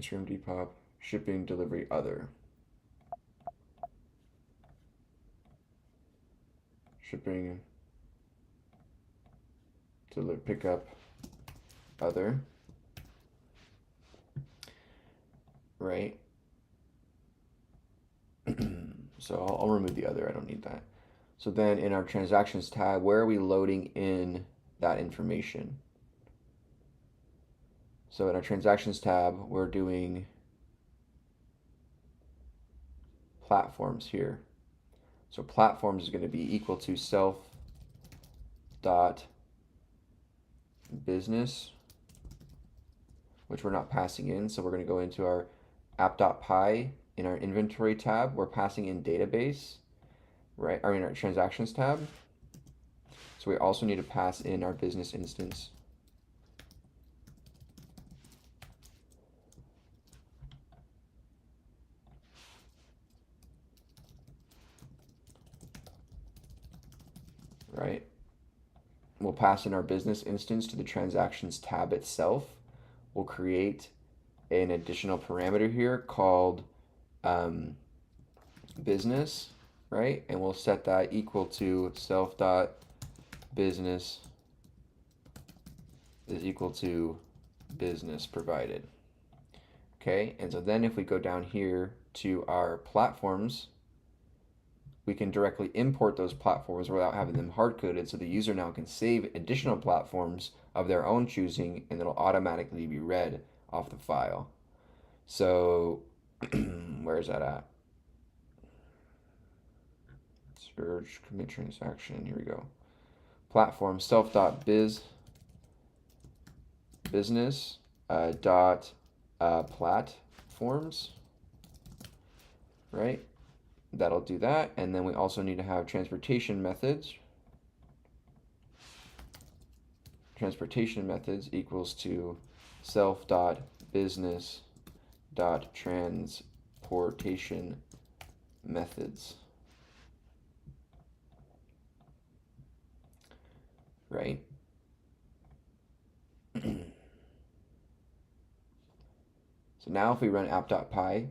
Instagram, Depop, shipping, delivery, other. Shipping, deliver, pickup, other. Right? So I'll remove the other, I don't need that. So then in our transactions tab, where are we loading in that information? So in our transactions tab, we're doing platforms here. So platforms is going to be equal to self dot business, which we're not passing in. So we're going to go into our app.py in our inventory tab. We're passing in database, right? Or in our transactions tab. So we also need to pass in our business instance. Right? We'll pass in our business instance to the transactions tab itself. We'll create an additional parameter here called business, right? And we'll set that equal to self.business is equal to business provided. Okay, and so then if we go down here to our platforms, we can directly import those platforms without having them hard-coded, so the user now can save additional platforms of their own choosing, and it'll automatically be read off the file. So where is that at? Search, commit transaction, here we go. Platform, self.biz, business, dot platforms, right? That'll do that. And then we also need to have transportation methods. Transportation methods equals to self.business.transportation methods. Right? So now if we run app.py,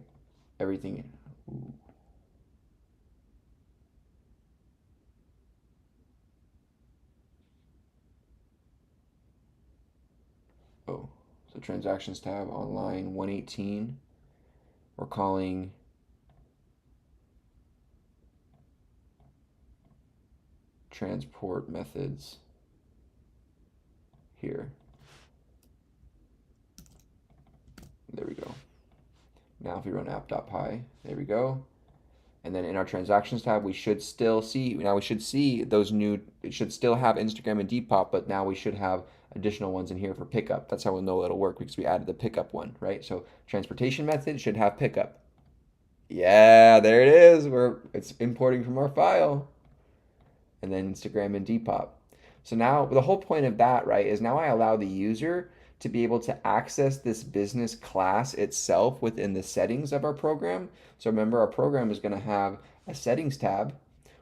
everything. Ooh. Oh, so transactions tab on line 118, we're calling transport methods here. There we go. Now if we run app.py, there we go. And then in our transactions tab, we should still see, now we should see those new, it should still have Instagram and Depop, but now we should have additional ones in here for pickup. That's how we'll know it'll work, because we added the pickup one, right? So transportation method should have pickup. Yeah, there it is. It's importing from our file. And then Instagram and Depop. So now the whole point of that, right, is now I allow the user to be able to access this business class itself within the settings of our program. So remember, our program is going to have a settings tab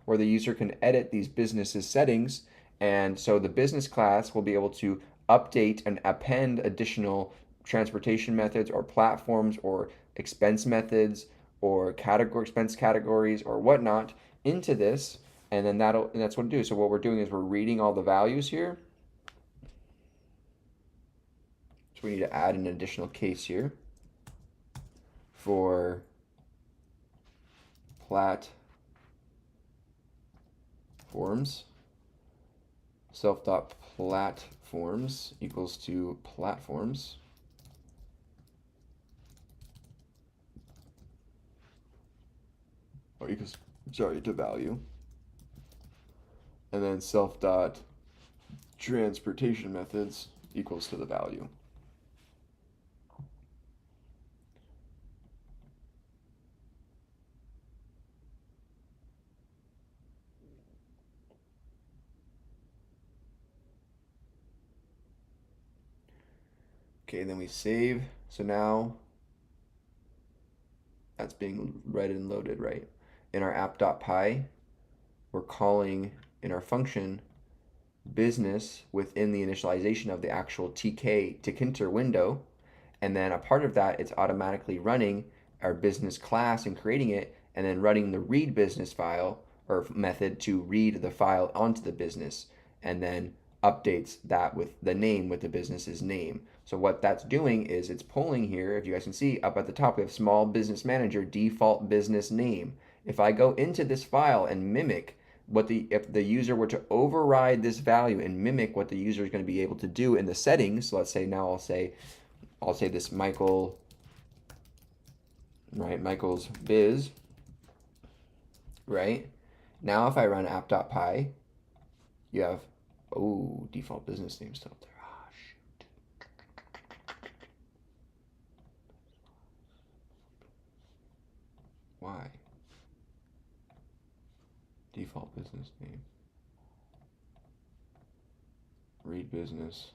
where the user can edit these businesses settings. And so the business class will be able to update and append additional transportation methods or platforms or expense methods or expense categories or whatnot into this, and then that's what it do. So what we're doing is we're reading all the values here. So we need to add an additional case here for platforms forms. Self.platforms equals to platforms. Or equals, sorry, to value. And then self.transportation methods equals to the value. Okay, then we save. So now that's being read and loaded, right? In our app.py, we're calling in our function business within the initialization of the actual TK Tkinter window. And then a part of that, it's automatically running our business class and creating it, and then running the read business file or method to read the file onto the business, and then updates that with the name with the business's name. So what that's doing is it's pulling here, if you guys can see up at the top, we have small business manager default business name. If I go into this file and mimic if the user were to override this value and mimic what the user is going to be able to do in the settings, so let's say now I'll say this Michael, right? Michael's biz, right? Now if I run app.py, you have, oh, default business name still there. Ah, shoot. Why? Default business name. Read business.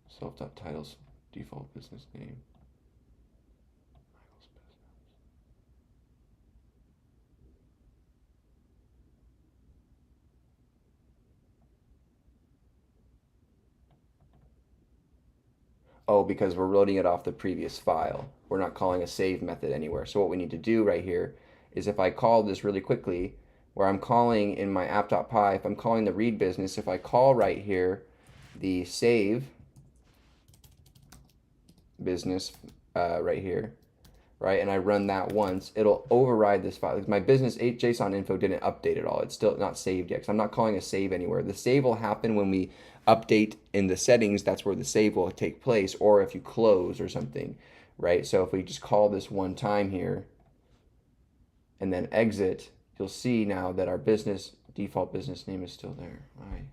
Self.titles. Default business name. Michael's business. Oh, because we're loading it off the previous file. We're not calling a save method anywhere. So what we need to do right here is, if I call this really quickly, where I'm calling in my app.py, if I'm calling the read business, if I call right here the save business right here, right, and I run that once, it'll override this file. My business JSON info didn't update at all. It's still not saved yet, because I'm not calling a save anywhere. The save will happen when we update in the settings. That's where the save will take place, or if you close or something, right? So if we just call this one time here and then exit, you'll see now that our business default business name is still there. Why?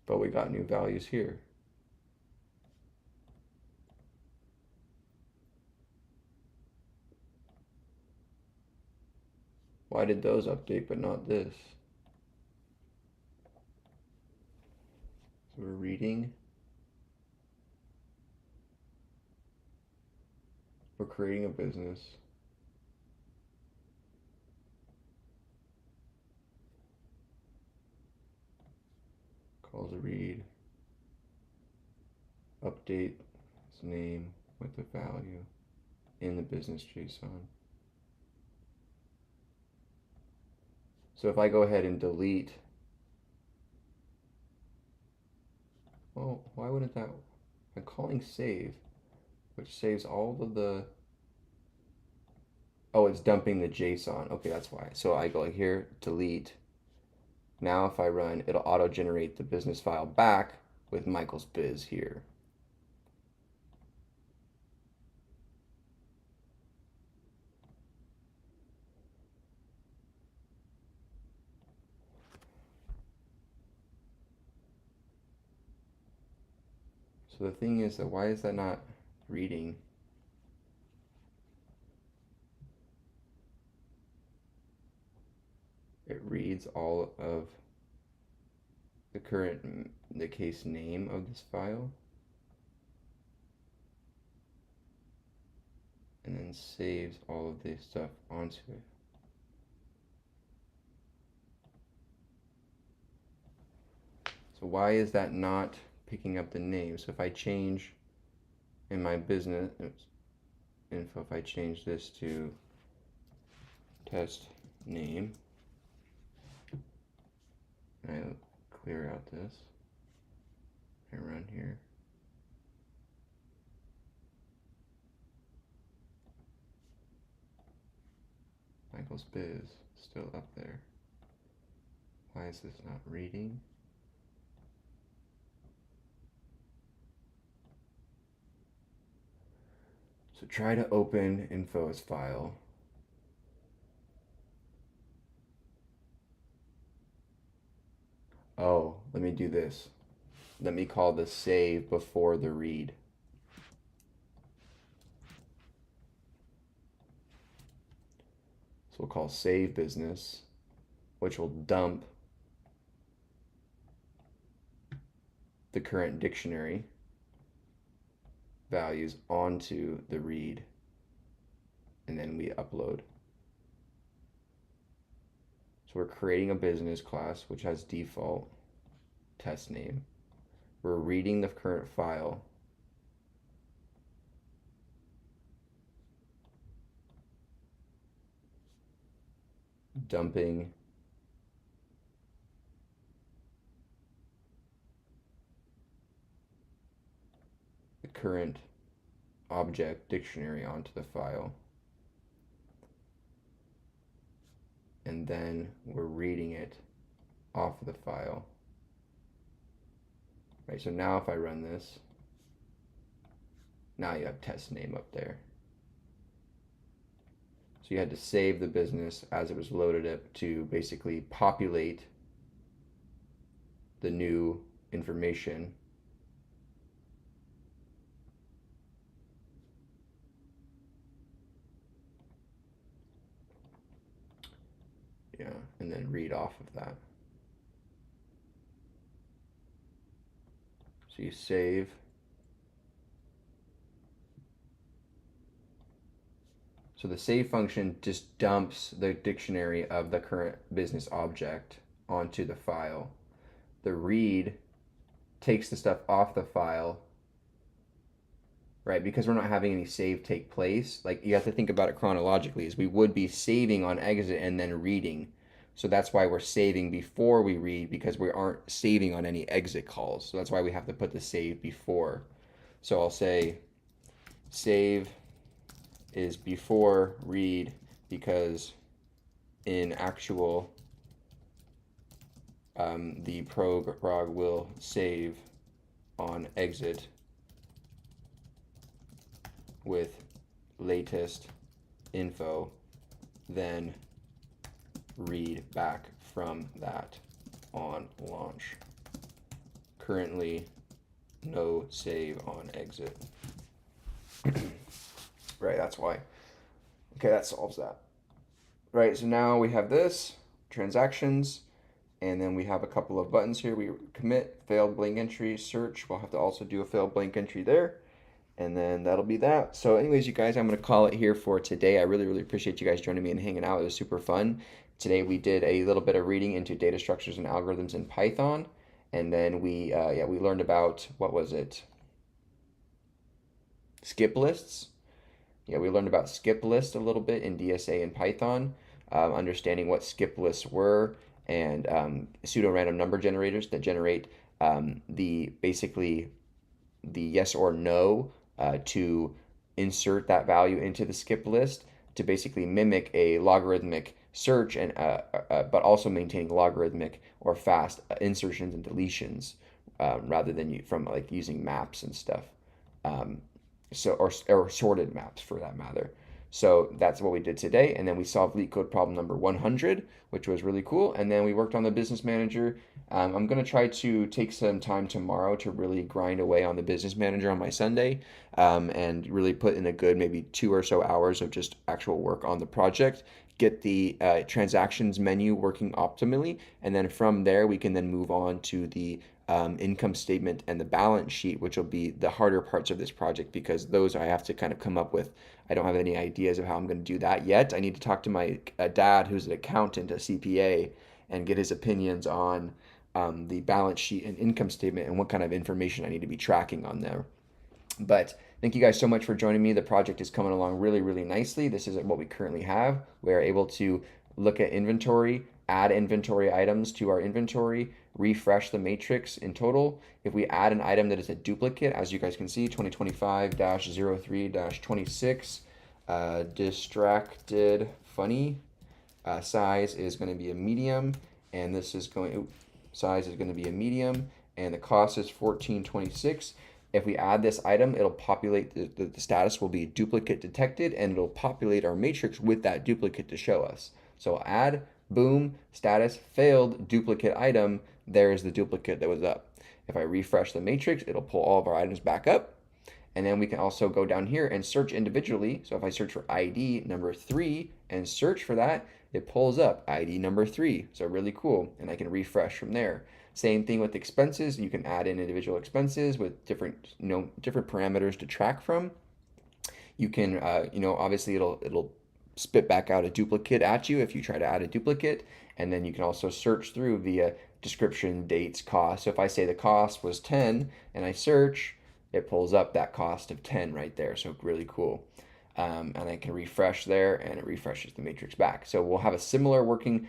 But we got new values here. Why did those update but not this? So we're reading. We're creating a business. Calls a read. Update its name with the value in the business JSON. So if I go ahead and delete, well, why wouldn't that? I'm calling save, which saves all of the, oh, it's dumping the JSON. Okay, that's why. So I go here, delete. Now if I run, it'll auto-generate the business file back with Michael's biz here. So the thing is that, why is that not reading? It reads all of the case name of this file, and then saves all of this stuff onto it. So why is that not picking up the name? So if I change in my business info, if I change this to test name, and I clear out this, I run here, equals biz still up there. Why is this not reading? So try to open info as file. Oh, let me do this. Let me call the save before the read. So we'll call save business, which will dump the current dictionary values onto the read, and then we upload. So we're creating a business class which has default test name. We're reading the current file. Dumping the current object dictionary onto the file. And then we're reading it off of the file. Right, so now if I run this, now you have test name up there. So you had to save the business as it was loaded up to basically populate the new information. Yeah, and then read off of that. So you save. So the save function just dumps the dictionary of the current business object onto the file. The read takes the stuff off the file, right? Because we're not having any save take place. Like, you have to think about it chronologically, is we would be saving on exit and then reading. So that's why we're saving before we read, because we aren't saving on any exit calls. So that's why we have to put the save before. So I'll say save is before read, because in actual the prog will save on exit with latest info, then read back from that on launch. Currently no save on exit. Right, that's why. Okay, that solves that. Right, so now we have this, transactions, and then we have a couple of buttons here. We commit, failed blank entry, search. We'll have to also do a failed blank entry there. And then that'll be that. So anyways, you guys, I'm going to call it here for today. I really, really appreciate you guys joining me and hanging out. It was super fun. Today we did a little bit of reading into data structures and algorithms in Python. And then we learned about, what was it? Skip lists. Yeah, we learned about skip lists a little bit in DSA and Python, understanding what skip lists were, and pseudo-random number generators that generate basically the yes or no to insert that value into the skip list to basically mimic a logarithmic search, and but also maintaining logarithmic or fast insertions and deletions rather than from like using maps and stuff. Or sorted maps for that matter. So that's what we did today. And then we solved Leet code problem number 100, which was really cool. And then we worked on the business manager. I'm going to try to take some time tomorrow to really grind away on the business manager on my Sunday, and really put in a good maybe 2 or so hours of just actual work on the project, get the transactions menu working optimally. And then from there, we can then move on to the income statement and the balance sheet, which will be the harder parts of this project, because those I have to kind of come up with. I don't have any ideas of how I'm going to do that yet. I need to talk to my dad, who's an accountant, a CPA, and get his opinions on the balance sheet and income statement and what kind of information I need to be tracking on there. But thank you guys so much for joining me. The project is coming along really, really nicely. This is what we currently have. We are able to look at inventory, add inventory items to our inventory, refresh the matrix in total. If we add an item that is a duplicate, as you guys can see, 2025-03-26, distracted funny, Size is going to be a medium, and this is going, size is going to be a medium, and the cost is 14.26. If we add this item, it'll populate, the status will be duplicate detected, and it'll populate our matrix with that duplicate to show us. So add, boom, status failed, duplicate item, there's the duplicate that was up. If I refresh the matrix, it'll pull all of our items back up. And then we can also go down here and search individually. So if I search for ID number 3 and search for that, it pulls up ID number 3. So really cool. And I can refresh from there. Same thing with expenses. You can add in individual expenses with different, different parameters to track from. You can, obviously it'll spit back out a duplicate at you if you try to add a duplicate. And then you can also search through via description, dates, cost. So if I say the cost was 10 and I search, it pulls up that cost of 10 right there. So really cool. And I can refresh there and it refreshes the matrix back. So we'll have a similar working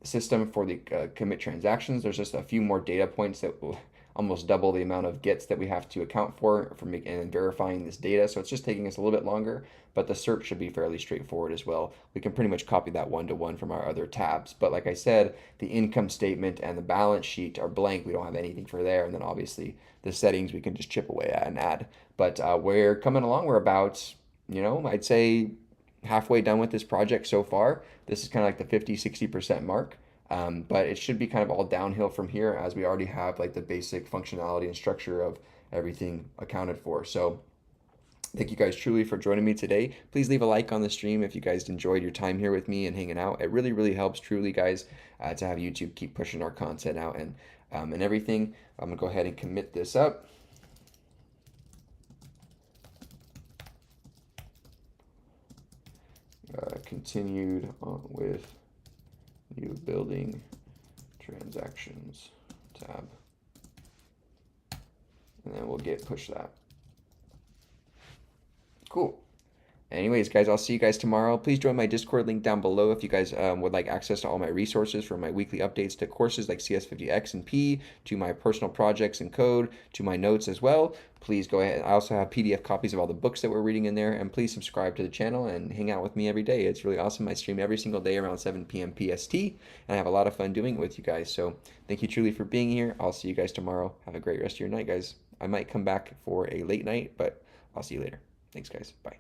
system for the commit transactions. There's just a few more data points that will almost double the amount of gets that we have to account for making and verifying this data. So it's just taking us a little bit longer, but the search should be fairly straightforward as well. We can pretty much copy that one-to-one from our other tabs. But like I said, the income statement and the balance sheet are blank. We don't have anything for there. And then obviously the settings we can just chip away at and add. But we're coming along. We're about, I'd say halfway done with this project so far. This is kind of like the 50-60% mark. But it should be kind of all downhill from here as we already have like the basic functionality and structure of everything accounted for. So thank you guys truly for joining me today. Please leave a like on the stream if you guys enjoyed your time here with me and hanging out. It really, really helps truly, guys, to have YouTube keep pushing our content out and everything. I'm gonna go ahead and commit this up. Continued with new building transactions tab, and then we'll push that. Cool. Anyways, guys, I'll see you guys tomorrow. Please join my Discord link down below if you guys would like access to all my resources from my weekly updates to courses like CS50X and P, to my personal projects and code, to my notes as well. Please go ahead. I also have PDF copies of all the books that we're reading in there, and please subscribe to the channel and hang out with me every day. It's really awesome. I stream every single day around 7 p.m. PST, and I have a lot of fun doing it with you guys. So thank you truly for being here. I'll see you guys tomorrow. Have a great rest of your night, guys. I might come back for a late night, but I'll see you later. Thanks, guys. Bye.